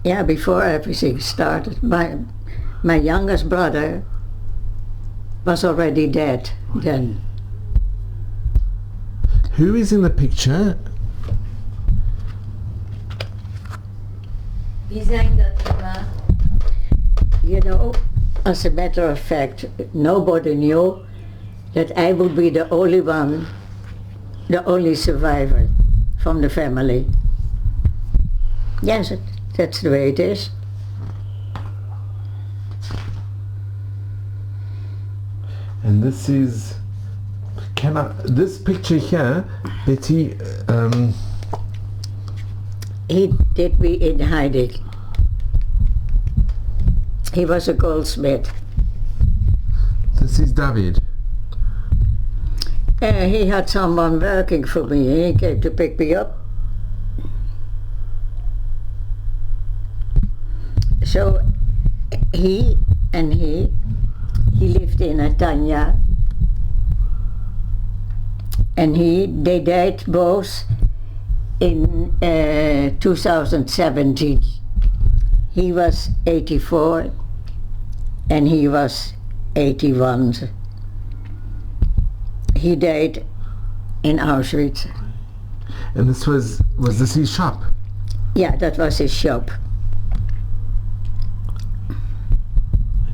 [SPEAKER 2] Yeah, before everything started. My youngest brother was already dead then.
[SPEAKER 1] Who is in the picture?
[SPEAKER 3] Wie zijn dat, Emma?
[SPEAKER 2] You know, as a matter of fact, nobody knew that I would be the only one, the only survivor from the family. Yes, that's the way it is.
[SPEAKER 1] And this is, this picture here, Betty,
[SPEAKER 2] He did me in hiding. He was a goldsmith.
[SPEAKER 1] this is David.
[SPEAKER 2] He had someone working for me. He came to pick me up. So he lived in Atanya, and they died both in 2017. He was 84 and he was 81. He died in Auschwitz.
[SPEAKER 1] And this was this his shop?
[SPEAKER 2] Yeah, that was his shop.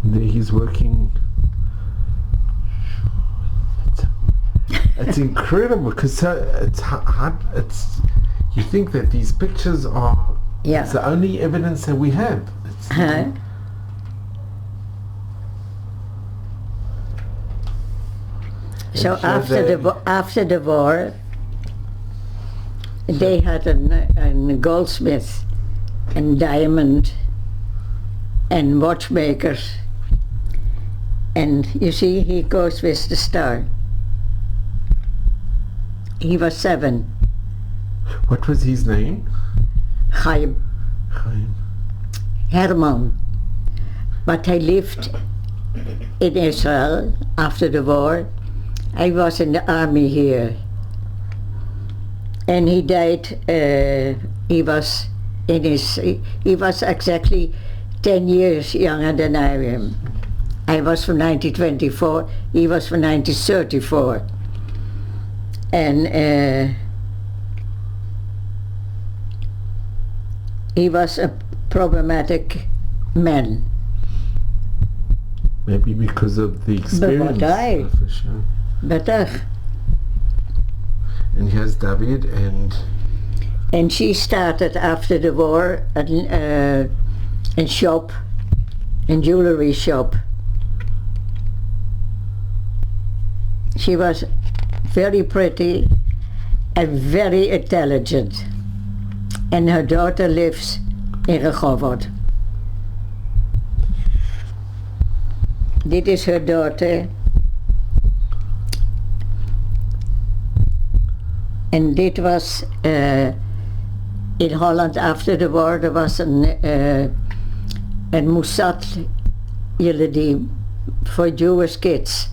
[SPEAKER 1] And there he's working. It's incredible because it's you think that these pictures are
[SPEAKER 2] Yeah.
[SPEAKER 1] it's the only evidence that we have.
[SPEAKER 2] Huh? So after the war, they had a goldsmith and diamond and watchmakers, and you see he goes with the star. He was 7.
[SPEAKER 1] What was his name?
[SPEAKER 2] Chaim
[SPEAKER 1] Chaim.
[SPEAKER 2] Herman. But he lived in Israel after the war. I was in the army here. And he died, he was exactly 10 years younger than I am. I was from 1924, he was from 1934. And he was a problematic man.
[SPEAKER 1] Maybe because of the experience.
[SPEAKER 2] But
[SPEAKER 1] for sure.
[SPEAKER 2] Better.
[SPEAKER 1] And here's David
[SPEAKER 2] And she started after the war a shop, a jewelry shop. She was very pretty and very intelligent. And her daughter lives in Rehovot. Dit is her daughter. En dit was in Holland after the war. There was een Mossad Yeledim for Jewish kids.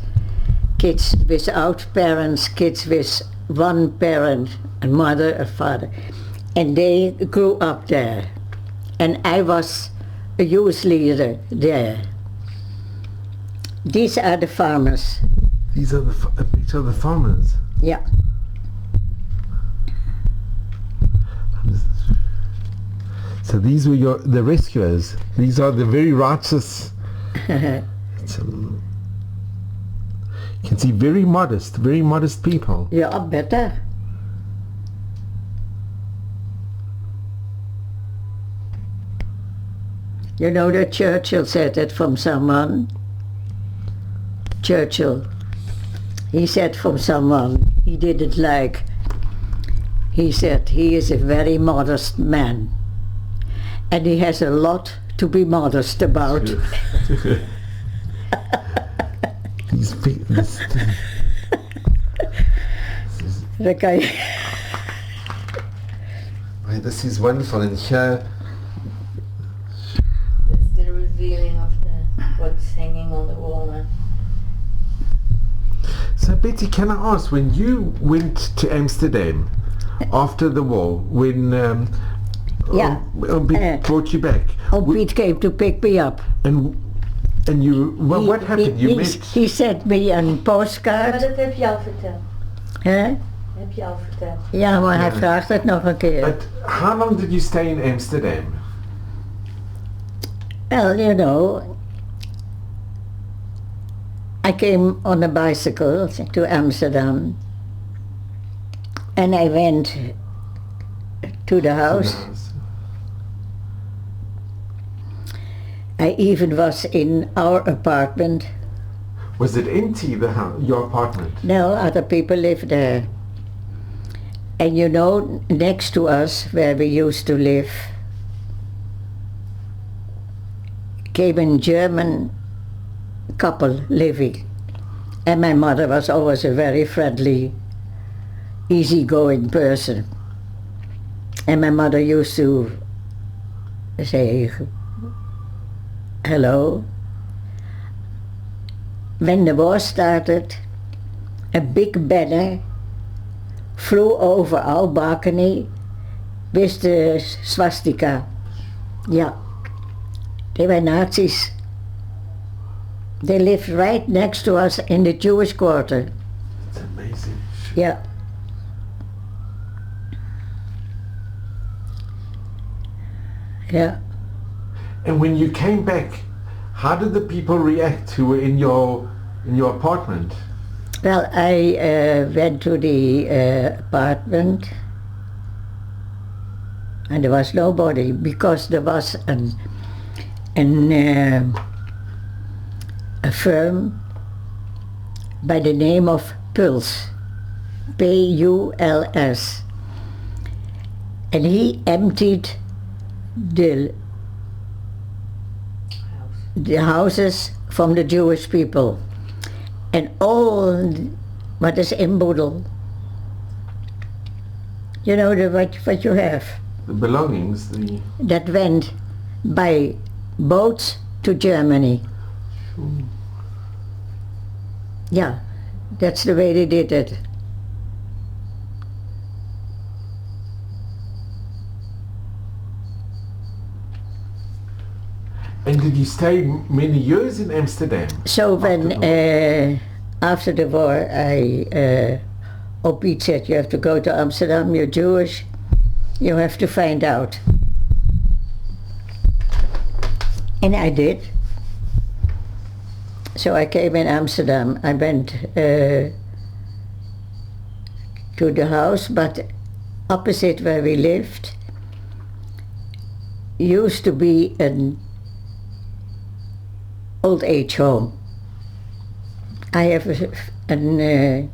[SPEAKER 2] Kids without parents, kids with one parent, a mother, a father. And they grew up there. And I was a youth leader there. These are the farmers.
[SPEAKER 1] these are a picture of the farmers.
[SPEAKER 2] Yeah.
[SPEAKER 1] So these were the rescuers. These are the very righteous. You can see very modest people.
[SPEAKER 2] Ja, beter. You know that Churchill said that from someone. Churchill. He said from someone he didn't like. He said he is a very modest man. And he has a lot to be modest about.
[SPEAKER 1] These this
[SPEAKER 2] Dan kan je...
[SPEAKER 1] this is wonderful, and here
[SPEAKER 3] That's the revealing of what's hanging on the wall now.
[SPEAKER 1] So Betty, can I ask, when you went to Amsterdam after the war, when
[SPEAKER 2] Yeah.
[SPEAKER 1] Piet brought you back,
[SPEAKER 2] Piet came to pick me up.
[SPEAKER 1] and you, well, what happened? You met.
[SPEAKER 2] He sent me een
[SPEAKER 3] Maar
[SPEAKER 2] postkaart.
[SPEAKER 3] dat heb je al verteld.
[SPEAKER 2] Hè?
[SPEAKER 3] Heb je al verteld.
[SPEAKER 2] Ja, maar hij
[SPEAKER 1] Ja.
[SPEAKER 2] vraagt het nog een keer.
[SPEAKER 1] But how long did you stay in Amsterdam?
[SPEAKER 2] Well, you know, I came on a bicycle to Amsterdam, and I went to the house. I even was in our apartment.
[SPEAKER 1] Was it empty, the house, your apartment?
[SPEAKER 2] No, other people lived there. And you know, next to us, where we used to live, came a German couple living. And my mother was always a very friendly, easygoing person. And my mother used to say, hello. When the war started, a big banner flew over our balcony with the swastika. Yeah, they were Nazis. They lived right next to us in the Jewish quarter.
[SPEAKER 1] It's amazing.
[SPEAKER 2] Yeah. Yeah.
[SPEAKER 1] And when you came back, how did the people react who were in your apartment?
[SPEAKER 2] Well, I went to the apartment and there was nobody because there was a firm by the name of Puls, P-U-L-S, and he emptied the houses from the Jewish people. And all what is inboedel, you know, what you have,
[SPEAKER 1] The belongings,
[SPEAKER 2] that went by boats to Germany. Yeah, that's the way they did it.
[SPEAKER 1] And did you stay many years in Amsterdam?
[SPEAKER 2] So when after the war, Piet said, you have to go to Amsterdam, you're Jewish, you have to find out. And I did. So I came in Amsterdam. I went to the house, but opposite where we lived used to be an old age home. I have a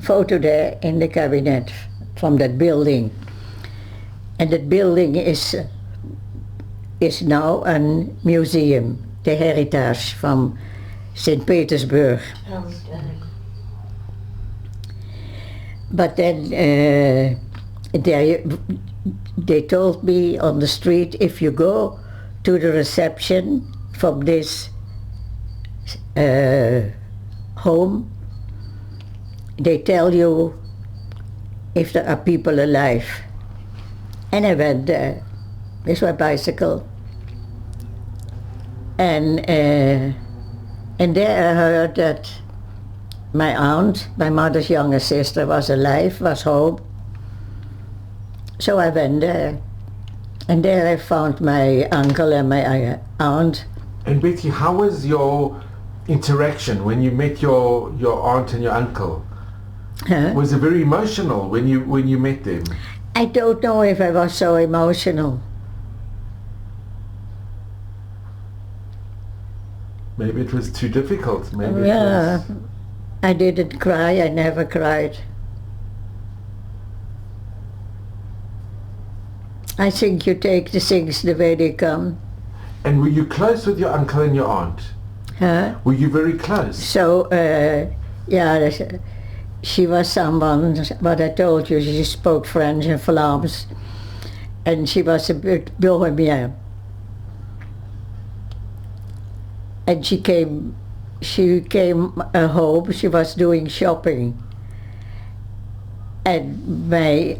[SPEAKER 2] photo there in the cabinet from that building, and that building is now a museum, the heritage from St. Petersburg. But then they told me on the street, if you go to the reception from this home, they tell you if there are people alive. And I went there with my bicycle, and there I heard that my aunt, my mother's younger sister, was alive, was home. So I went there, and there I found my uncle and my aunt.
[SPEAKER 1] And Betty, how was your interaction when you met your aunt and your uncle? Was it very emotional when you met them?
[SPEAKER 2] I don't know if I was so emotional.
[SPEAKER 1] Maybe it was too difficult. Maybe
[SPEAKER 2] Yeah,
[SPEAKER 1] it was...
[SPEAKER 2] I didn't cry, I never cried. I think you take the things the way they come.
[SPEAKER 1] And were you close with your uncle and your aunt?
[SPEAKER 2] Huh?
[SPEAKER 1] Were you very close?
[SPEAKER 2] So, yeah, she was someone, what I told you, she spoke French and Flams, and she was a bit bohemian. And she came home, she was doing shopping. And my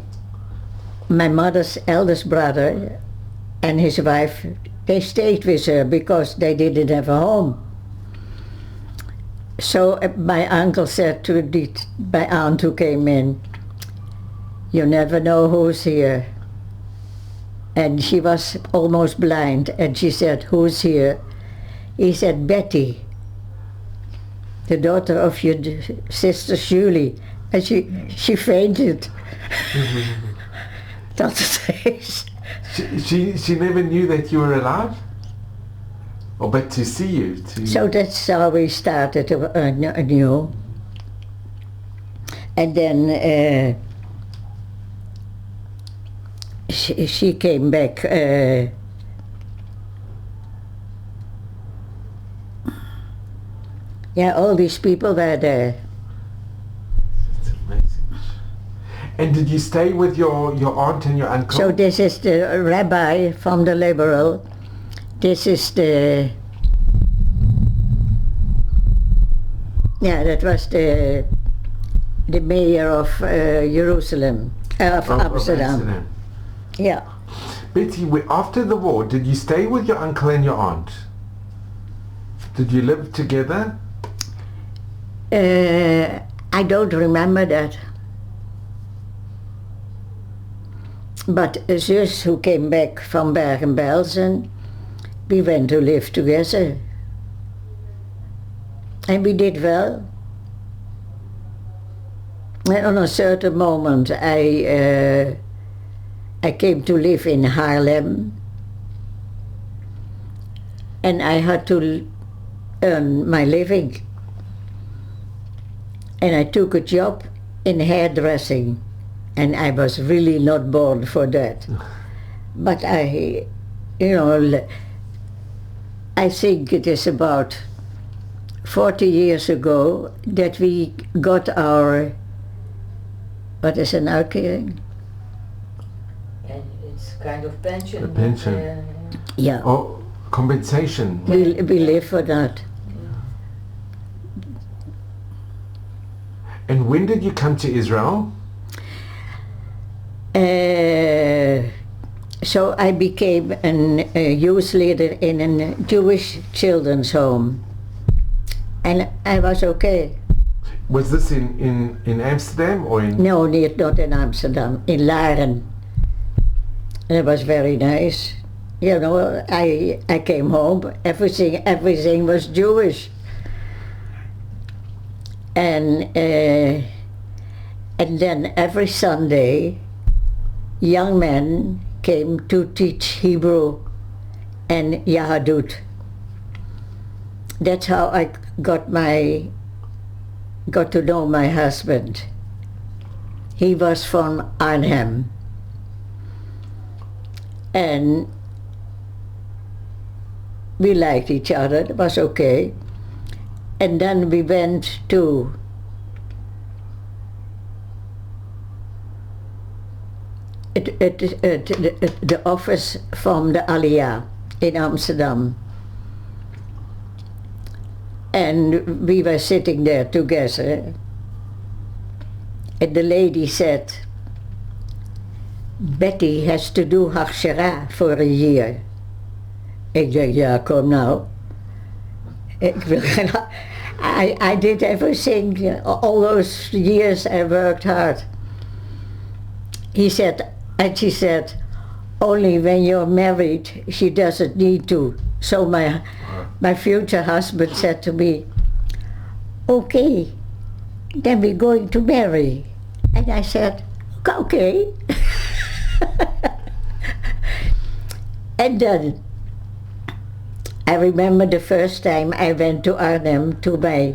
[SPEAKER 2] mother's eldest brother and his wife, they stayed with her because they didn't have a home. So my uncle said to my aunt who came in, "You never know who's here." And she was almost blind, and she said, "Who's here?" He said, "Betty, the daughter of your sister Julie." And she fainted. That's
[SPEAKER 1] She never knew that you were alive? Or but to see you?
[SPEAKER 2] So that's how we started anew. And then she came back. Yeah, all these people were there.
[SPEAKER 1] That's amazing. And did you stay with your aunt and your uncle?
[SPEAKER 2] So this is the rabbi from the Liberal. This is the... Yeah, that was the mayor of Jerusalem, of Amsterdam. Yeah.
[SPEAKER 1] Betty, after the war, did you stay with your uncle and your aunt? Did you live together?
[SPEAKER 2] I don't remember that. But Zus, who came back from Bergen-Belsen, we went to live together. And we did well. And on a certain moment I came to live in Haarlem, and I had to earn my living. And I took a job in hairdressing, and I was really not born for that. But I think it is about 40 years ago that we got our, what is an uitkering?
[SPEAKER 3] It's kind of pension.
[SPEAKER 1] A pension.
[SPEAKER 2] Yeah.
[SPEAKER 1] Oh, compensation.
[SPEAKER 2] We live for that.
[SPEAKER 1] And when did you come to Israel?
[SPEAKER 2] So I became a youth leader in a Jewish children's home. And I was okay.
[SPEAKER 1] Was this in Amsterdam or in...
[SPEAKER 2] No, not in Amsterdam, in Laren. And it was very nice. You know, I came home, everything was Jewish. And then every Sunday, young men came to teach Hebrew and Yahadut. That's how I got to know my husband. He was from Arnhem. And we liked each other, it was okay. And then we went to the office from the Aliyah in Amsterdam. And we were sitting there together, and the lady said, "Betty has to do Hachshara for a year." Ik dacht, ja, kom nou. I did everything, all those years I worked hard. She said, "Only when you're married, she doesn't need to." So my future husband said to me, "Okay, then we're going to marry." And I said, "Okay." And then I remember the first time I went to Arnhem to my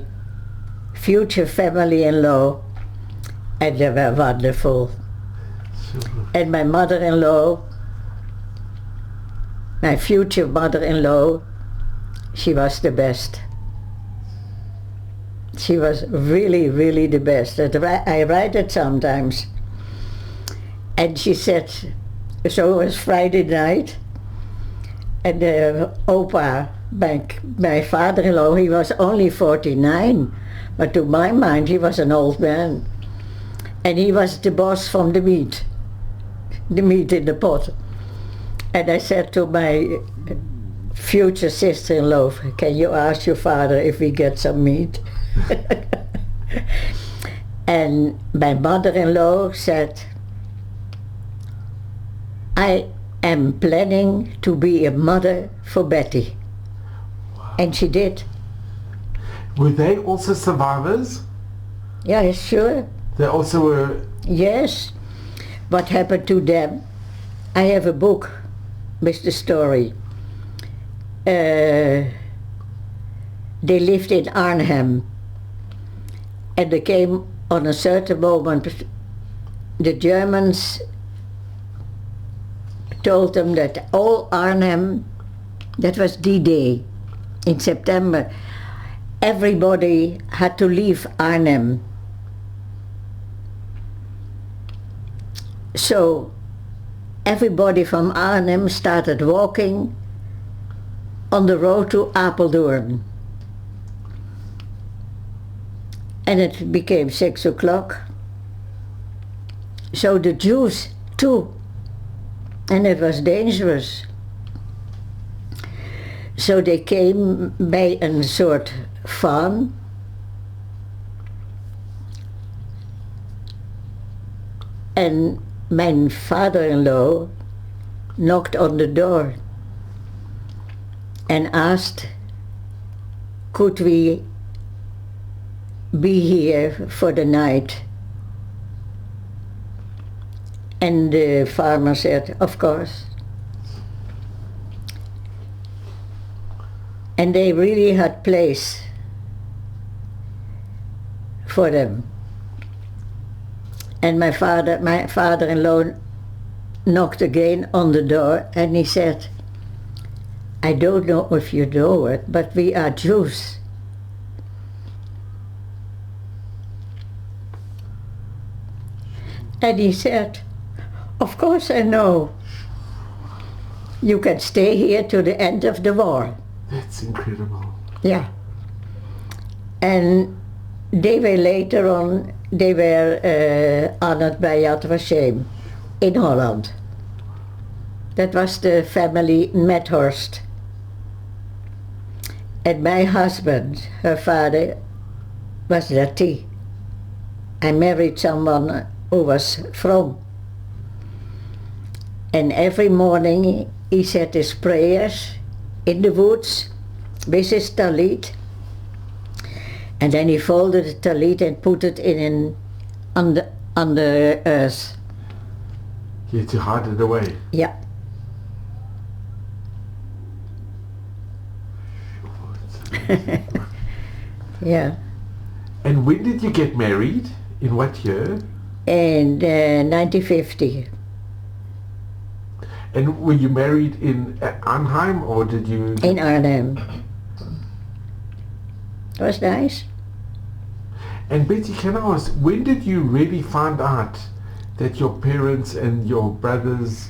[SPEAKER 2] future family-in-law, and they were wonderful. And my mother-in-law, my future mother-in-law, she was the best. She was really, really the best. I write it sometimes. And she said, so it was Friday night, and Opa, my father-in-law, he was only 49, but to my mind he was an old man. And he was the boss from the meat in the pot. And I said to my future sister-in-law, can you ask your father if we get some meat? And my mother-in-law said, I am planning to be a mother for Betty.
[SPEAKER 1] Wow.
[SPEAKER 2] And she did.
[SPEAKER 1] Were they also survivors?
[SPEAKER 2] Yeah, sure.
[SPEAKER 1] They also were...
[SPEAKER 2] Yes. What happened to them? I have a book with the story. They lived in Arnhem, and they came on a certain moment. The Germans told them that all Arnhem, that was D-Day in September, everybody had to leave Arnhem. So everybody from Arnhem started walking on the road to Apeldoorn. And it became 6 o'clock. So the Jews too. And it was dangerous. So they came by een soort farm. And my father-in-law knocked on the door and asked, could we be here for the night? And the farmer said, of course. And they really had place for them. And my father-in-law knocked again on the door, and he said, I don't know if you know it, but we are Jews. And he said, of course I know. You can stay here to the end of the war.
[SPEAKER 1] That's incredible.
[SPEAKER 2] Yeah. And they were later on, they were honored by Yad Vashem in Holland. That was the family Medhorst. And my husband, her father, was Dati. I married someone who was from. And every morning he said his prayers in the woods with his talit. And then he folded the talit and put it on the earth.
[SPEAKER 1] He had to hide it away.
[SPEAKER 2] Yeah. Yeah.
[SPEAKER 1] And when did you get married? In what year?
[SPEAKER 2] In 1950.
[SPEAKER 1] And were you married in Arnhem, or did you...
[SPEAKER 2] In Arnhem. It was nice.
[SPEAKER 1] And Betty, can I ask, when did you really find out that your parents and your brothers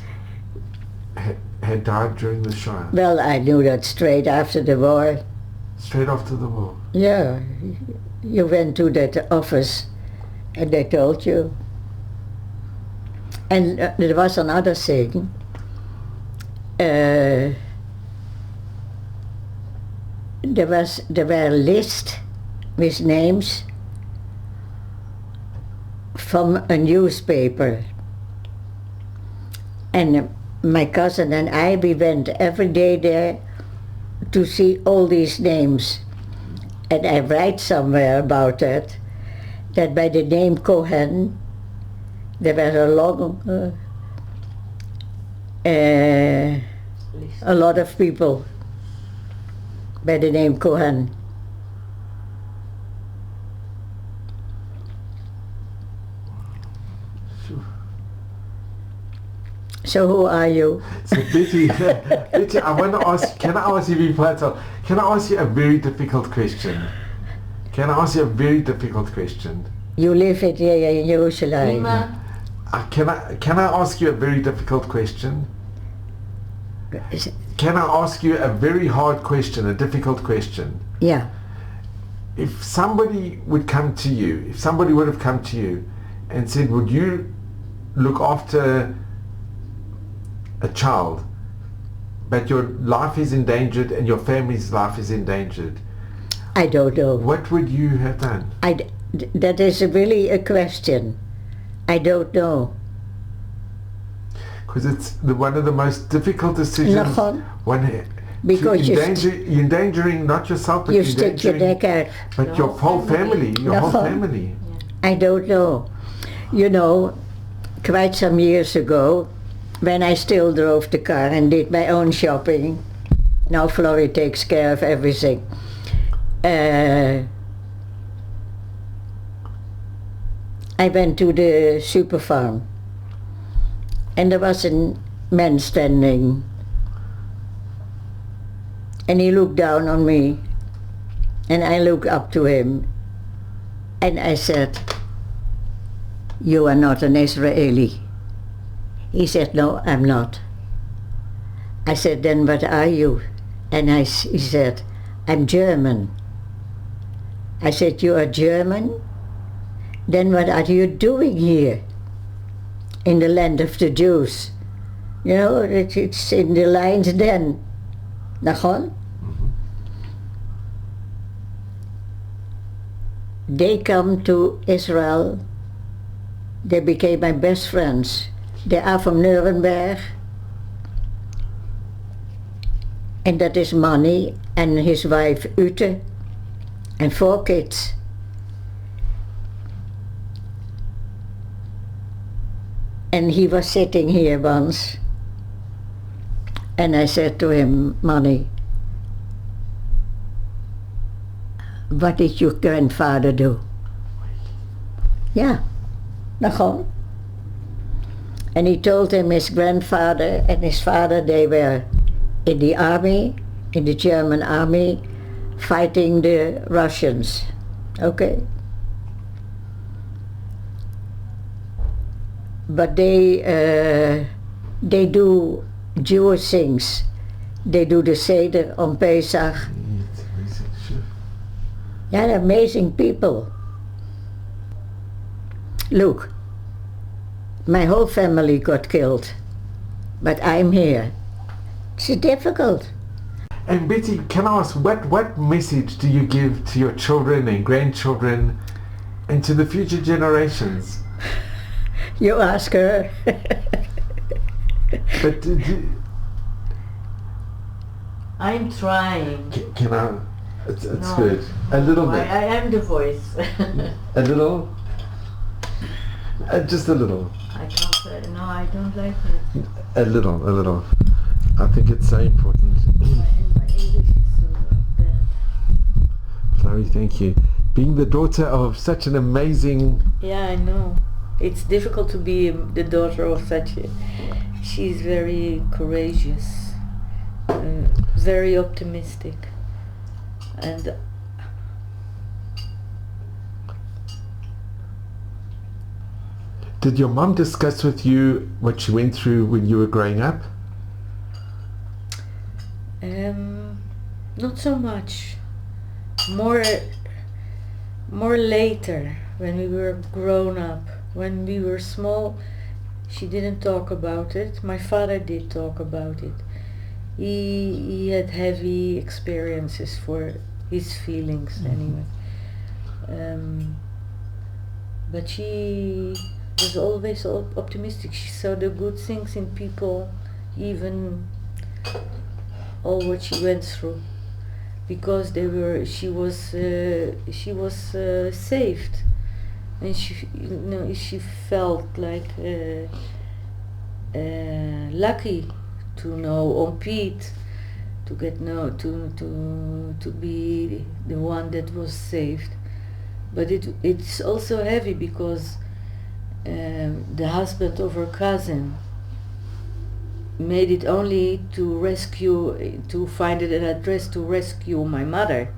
[SPEAKER 1] had died during the Shoah?
[SPEAKER 2] Well, I knew that straight after the war.
[SPEAKER 1] Straight after the war?
[SPEAKER 2] Yeah. You went to that office and they told you. And there was another thing. There were lists with names from a newspaper, and my cousin and I, we went every day there to see all these names. And I write somewhere about that by the name Cohen there was a lot of people by the name Cohen. So who are you?
[SPEAKER 1] So Betty, Betty, I want to ask, can I ask you a very difficult question? Can I ask you a very difficult question?
[SPEAKER 2] You live it here in Jerusalem.
[SPEAKER 3] Ima,
[SPEAKER 1] Can I ask you a very difficult question? Can I ask you a very hard question, a difficult question?
[SPEAKER 2] Yeah.
[SPEAKER 1] If somebody would come to you, if somebody would have come to you and said, would you look after a child, but your life is endangered and your family's life is endangered,
[SPEAKER 2] I don't know.
[SPEAKER 1] what would you have done?
[SPEAKER 2] That is really a question. I don't know.
[SPEAKER 1] Because it's one of the most difficult decisions.
[SPEAKER 2] Nachon.
[SPEAKER 1] One,
[SPEAKER 2] Because
[SPEAKER 1] you're endangering not yourself, but
[SPEAKER 2] you
[SPEAKER 1] you're
[SPEAKER 2] stick your
[SPEAKER 1] endangering
[SPEAKER 2] neck out.
[SPEAKER 1] but
[SPEAKER 3] Your
[SPEAKER 1] your
[SPEAKER 3] whole
[SPEAKER 1] whole family, your whole
[SPEAKER 2] Nachon.
[SPEAKER 1] family.
[SPEAKER 2] I don't know. You know, quite some years ago, when I still drove the car and did my own shopping, now Flory takes care of everything. I went to the super farm and there was a man standing and he looked down on me and I looked up to him and I said, "You are not an Israeli." He said, "No, I'm not." I said, "Then what are you?" And he said, "I'm German." I said, "You are German? Then what are you doing here in the land of the Jews? You know, it's in the lion's den." Nachon? They come to Israel. They became my best friends. They are from Nuremberg. And that is Manny and his wife Ute and 4 kids. And he was sitting here once and I said to him, "Manny, what did your grandfather do?" Yeah, Nachon. And he told him his grandfather and his father, they were in the army, in the German army, fighting the Russians. Okay? But they do Jewish things. They do the Seder on Pesach. Yeah, they're amazing people. Look, my whole family got killed, but I'm here. It's difficult.
[SPEAKER 1] And Betty, can I ask, what message do you give to your children and grandchildren and to the future generations?
[SPEAKER 2] You ask her.
[SPEAKER 1] But
[SPEAKER 3] I'm trying.
[SPEAKER 1] can I? It's
[SPEAKER 3] No.
[SPEAKER 1] good. A little bit.
[SPEAKER 3] I am the voice.
[SPEAKER 1] A little? Just a little.
[SPEAKER 3] I can't say, no, I don't like it.
[SPEAKER 1] A little. I think it's so important.
[SPEAKER 3] My English is so bad.
[SPEAKER 1] Sorry, thank you. Being the daughter of such an amazing...
[SPEAKER 4] Yeah, I know. It's difficult to be the daughter of such a... She's very courageous, very optimistic, and
[SPEAKER 1] Did your mom discuss with you what she went through when you were growing up?
[SPEAKER 4] not so much. More later, when we were grown up. When we were small, she didn't talk about it. My father did talk about it. He had heavy experiences for his feelings anyway. But she was always optimistic. She saw the good things in people, even all what she went through, because she was saved, and she felt like lucky to know on Pete, to be the one that was saved. But it's also heavy because the husband of her cousin made it only to find an address to rescue my mother,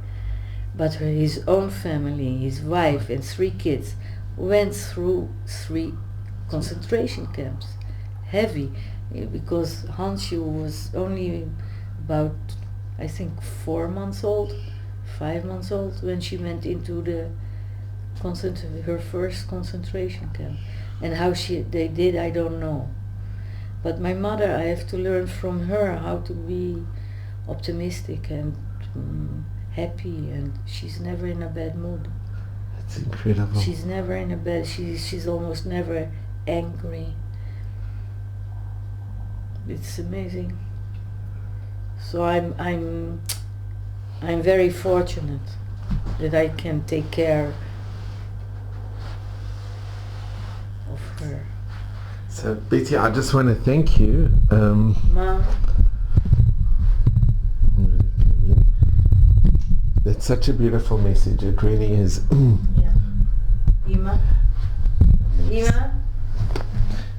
[SPEAKER 4] But his own family, his wife and 3 kids, went through 3 concentration camps. Heavy, because Hansje was only about, I think, 4 months old, 5 months old, when she went into the her first concentration camp. And how they did, I don't know. But my mother, I have to learn from her how to be optimistic and happy, and she's never in a bad mood.
[SPEAKER 1] That's incredible.
[SPEAKER 4] She's never in a bad, she's almost never angry. It's amazing. So I'm very fortunate that I can take care of her.
[SPEAKER 1] So Betty, I just want to thank you.
[SPEAKER 4] Mom,
[SPEAKER 1] That's such a beautiful message. It really is.
[SPEAKER 4] yeah. Ima?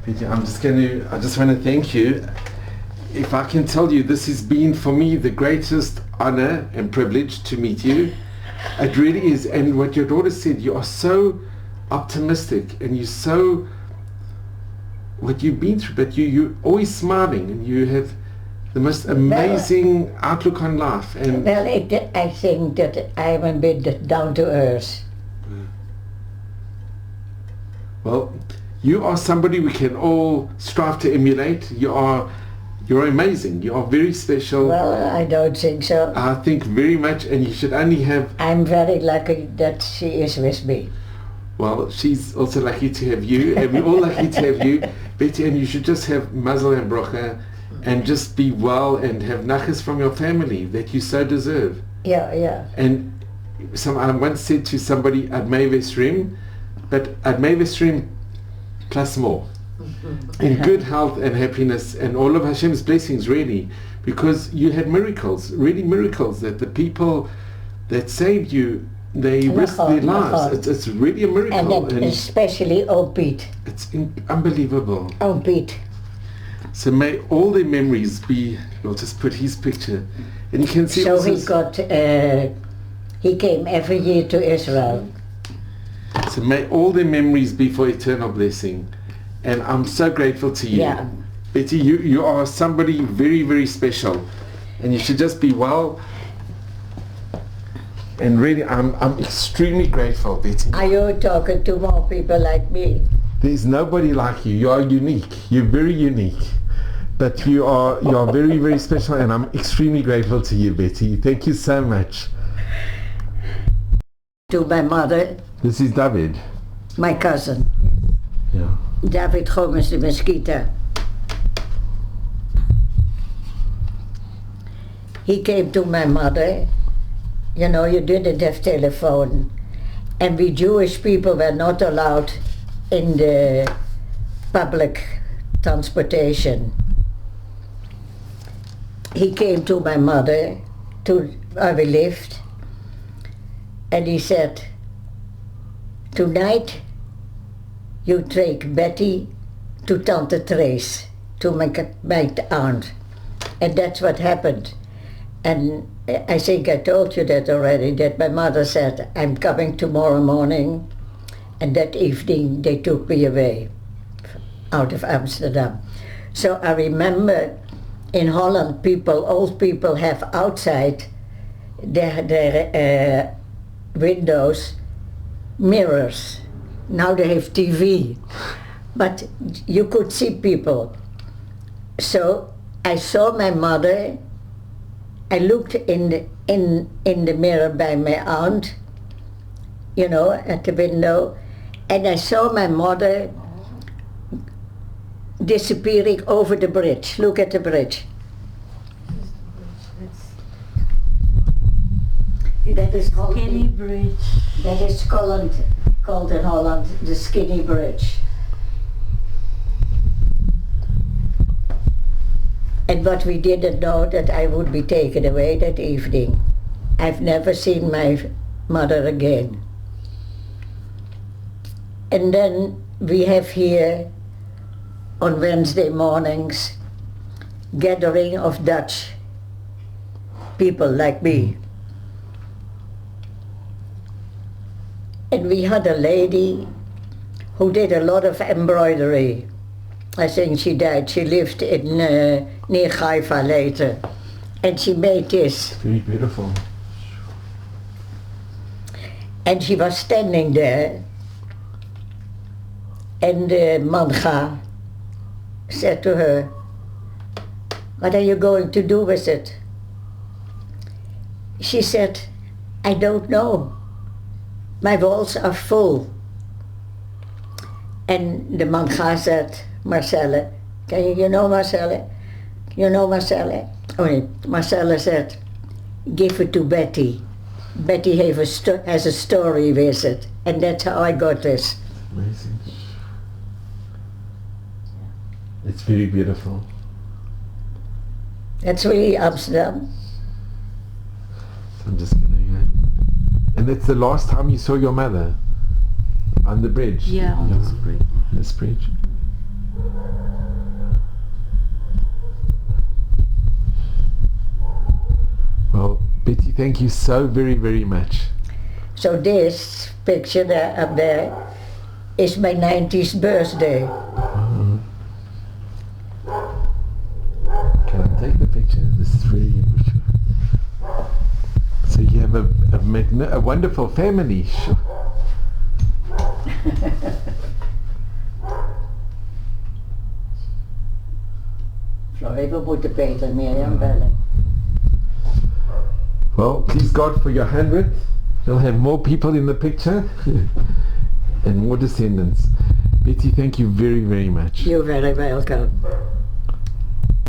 [SPEAKER 1] Betty, I just want to thank you. If I can tell you, this has been for me the greatest honor and privilege to meet you. It really is. And what your daughter said, you are so optimistic, and you're so, what you've been through, but you're always smiling, and you have the most amazing outlook on life. And
[SPEAKER 2] Well, I think that I'm a bit down to earth.
[SPEAKER 1] well, you are somebody we can all strive to emulate. You're amazing. You are very special.
[SPEAKER 2] Well, I don't think so.
[SPEAKER 1] I think very much, and you should only have.
[SPEAKER 2] I'm very lucky that she is with me.
[SPEAKER 1] Well, she's also lucky to have you, and we're all lucky to have you, Betty. And you should just have mazel and bracha, and just be well and have nachas from your family that you so deserve.
[SPEAKER 2] Yeah.
[SPEAKER 1] And I once said to somebody, Admei Vesrim, but Admei Vesrim plus more. In good health and happiness and all of Hashem's blessings, really, because you had miracles, really miracles, that the people that saved you, they risked their lives. It's really a miracle.
[SPEAKER 2] And especially old Piet.
[SPEAKER 1] It's unbelievable.
[SPEAKER 2] Old Piet.
[SPEAKER 1] So may all their memories be, we'll just put his picture, and you can see
[SPEAKER 2] So
[SPEAKER 1] also,
[SPEAKER 2] he came every year to Israel.
[SPEAKER 1] so may all their memories be for eternal blessing. And I'm so grateful to you.
[SPEAKER 2] Yeah.
[SPEAKER 1] Betty, you are somebody very, very special, and you should just be well. And really, I'm extremely grateful, Betty.
[SPEAKER 2] Are you talking to more people like me?
[SPEAKER 1] There's nobody like you. You are unique. You're very unique. But you are very, very special, and I'm extremely grateful to you, Betty. Thank you so much.
[SPEAKER 2] To my mother,
[SPEAKER 1] This is David.
[SPEAKER 2] my cousin,
[SPEAKER 1] Yeah.
[SPEAKER 2] David Gomez de Mesquita. He came to my mother. You know, you didn't have telephone, and we Jewish people were not allowed in the public transportation. He came to my mother, to where we lived, and he said, "Tonight you take Betty to Tante Trace, to my aunt." And that's what happened. And I think I told you that already, that my mother said, "I'm coming tomorrow morning." And that evening they took me away out of Amsterdam. So I remember in Holland, old people have outside their windows mirrors. Now they have TV, but you could see people. So I saw my mother. I looked in the mirror by my aunt, you know, at the window, and I saw my mother disappearing over the bridge. Look at the bridge. That is
[SPEAKER 4] Skinny Bridge.
[SPEAKER 2] That is called in Holland the Skinny Bridge. And but we didn't know that I would be taken away that evening. I've never seen my mother again. And then we have here on Wednesday mornings gathering of Dutch people like me. And we had a lady who did a lot of embroidery. I think she died. She lived in near Haifa later. And she made this.
[SPEAKER 1] Very beautiful.
[SPEAKER 2] And she was standing there. And the mancha said to her, "What are you going to do with it?" She said, "I don't know. My walls are full." And the mancha said, "Marcelle, you know Marcelle? You know Marcelle?" Oh, nee, Marcelle said, "Give it to Betty. Betty has a story with it." And that's how I got this.
[SPEAKER 1] Amazing. It's very beautiful.
[SPEAKER 2] That's really Amsterdam.
[SPEAKER 1] So I'm just gonna. And that's the last time you saw your mother on the bridge.
[SPEAKER 4] Yeah, on this bridge.
[SPEAKER 1] This bridge. Well, Betty, thank you so very, very much.
[SPEAKER 2] So this picture there up there is my 90th birthday.
[SPEAKER 1] Can I take the picture? This is really beautiful. So you have a wonderful family.
[SPEAKER 2] Sorry, we moeten Peter en Mirjam bellen.
[SPEAKER 1] Well, please God for your 100th. You'll have more people in the picture and more descendants. Betty, thank you very, very much.
[SPEAKER 2] You're very welcome.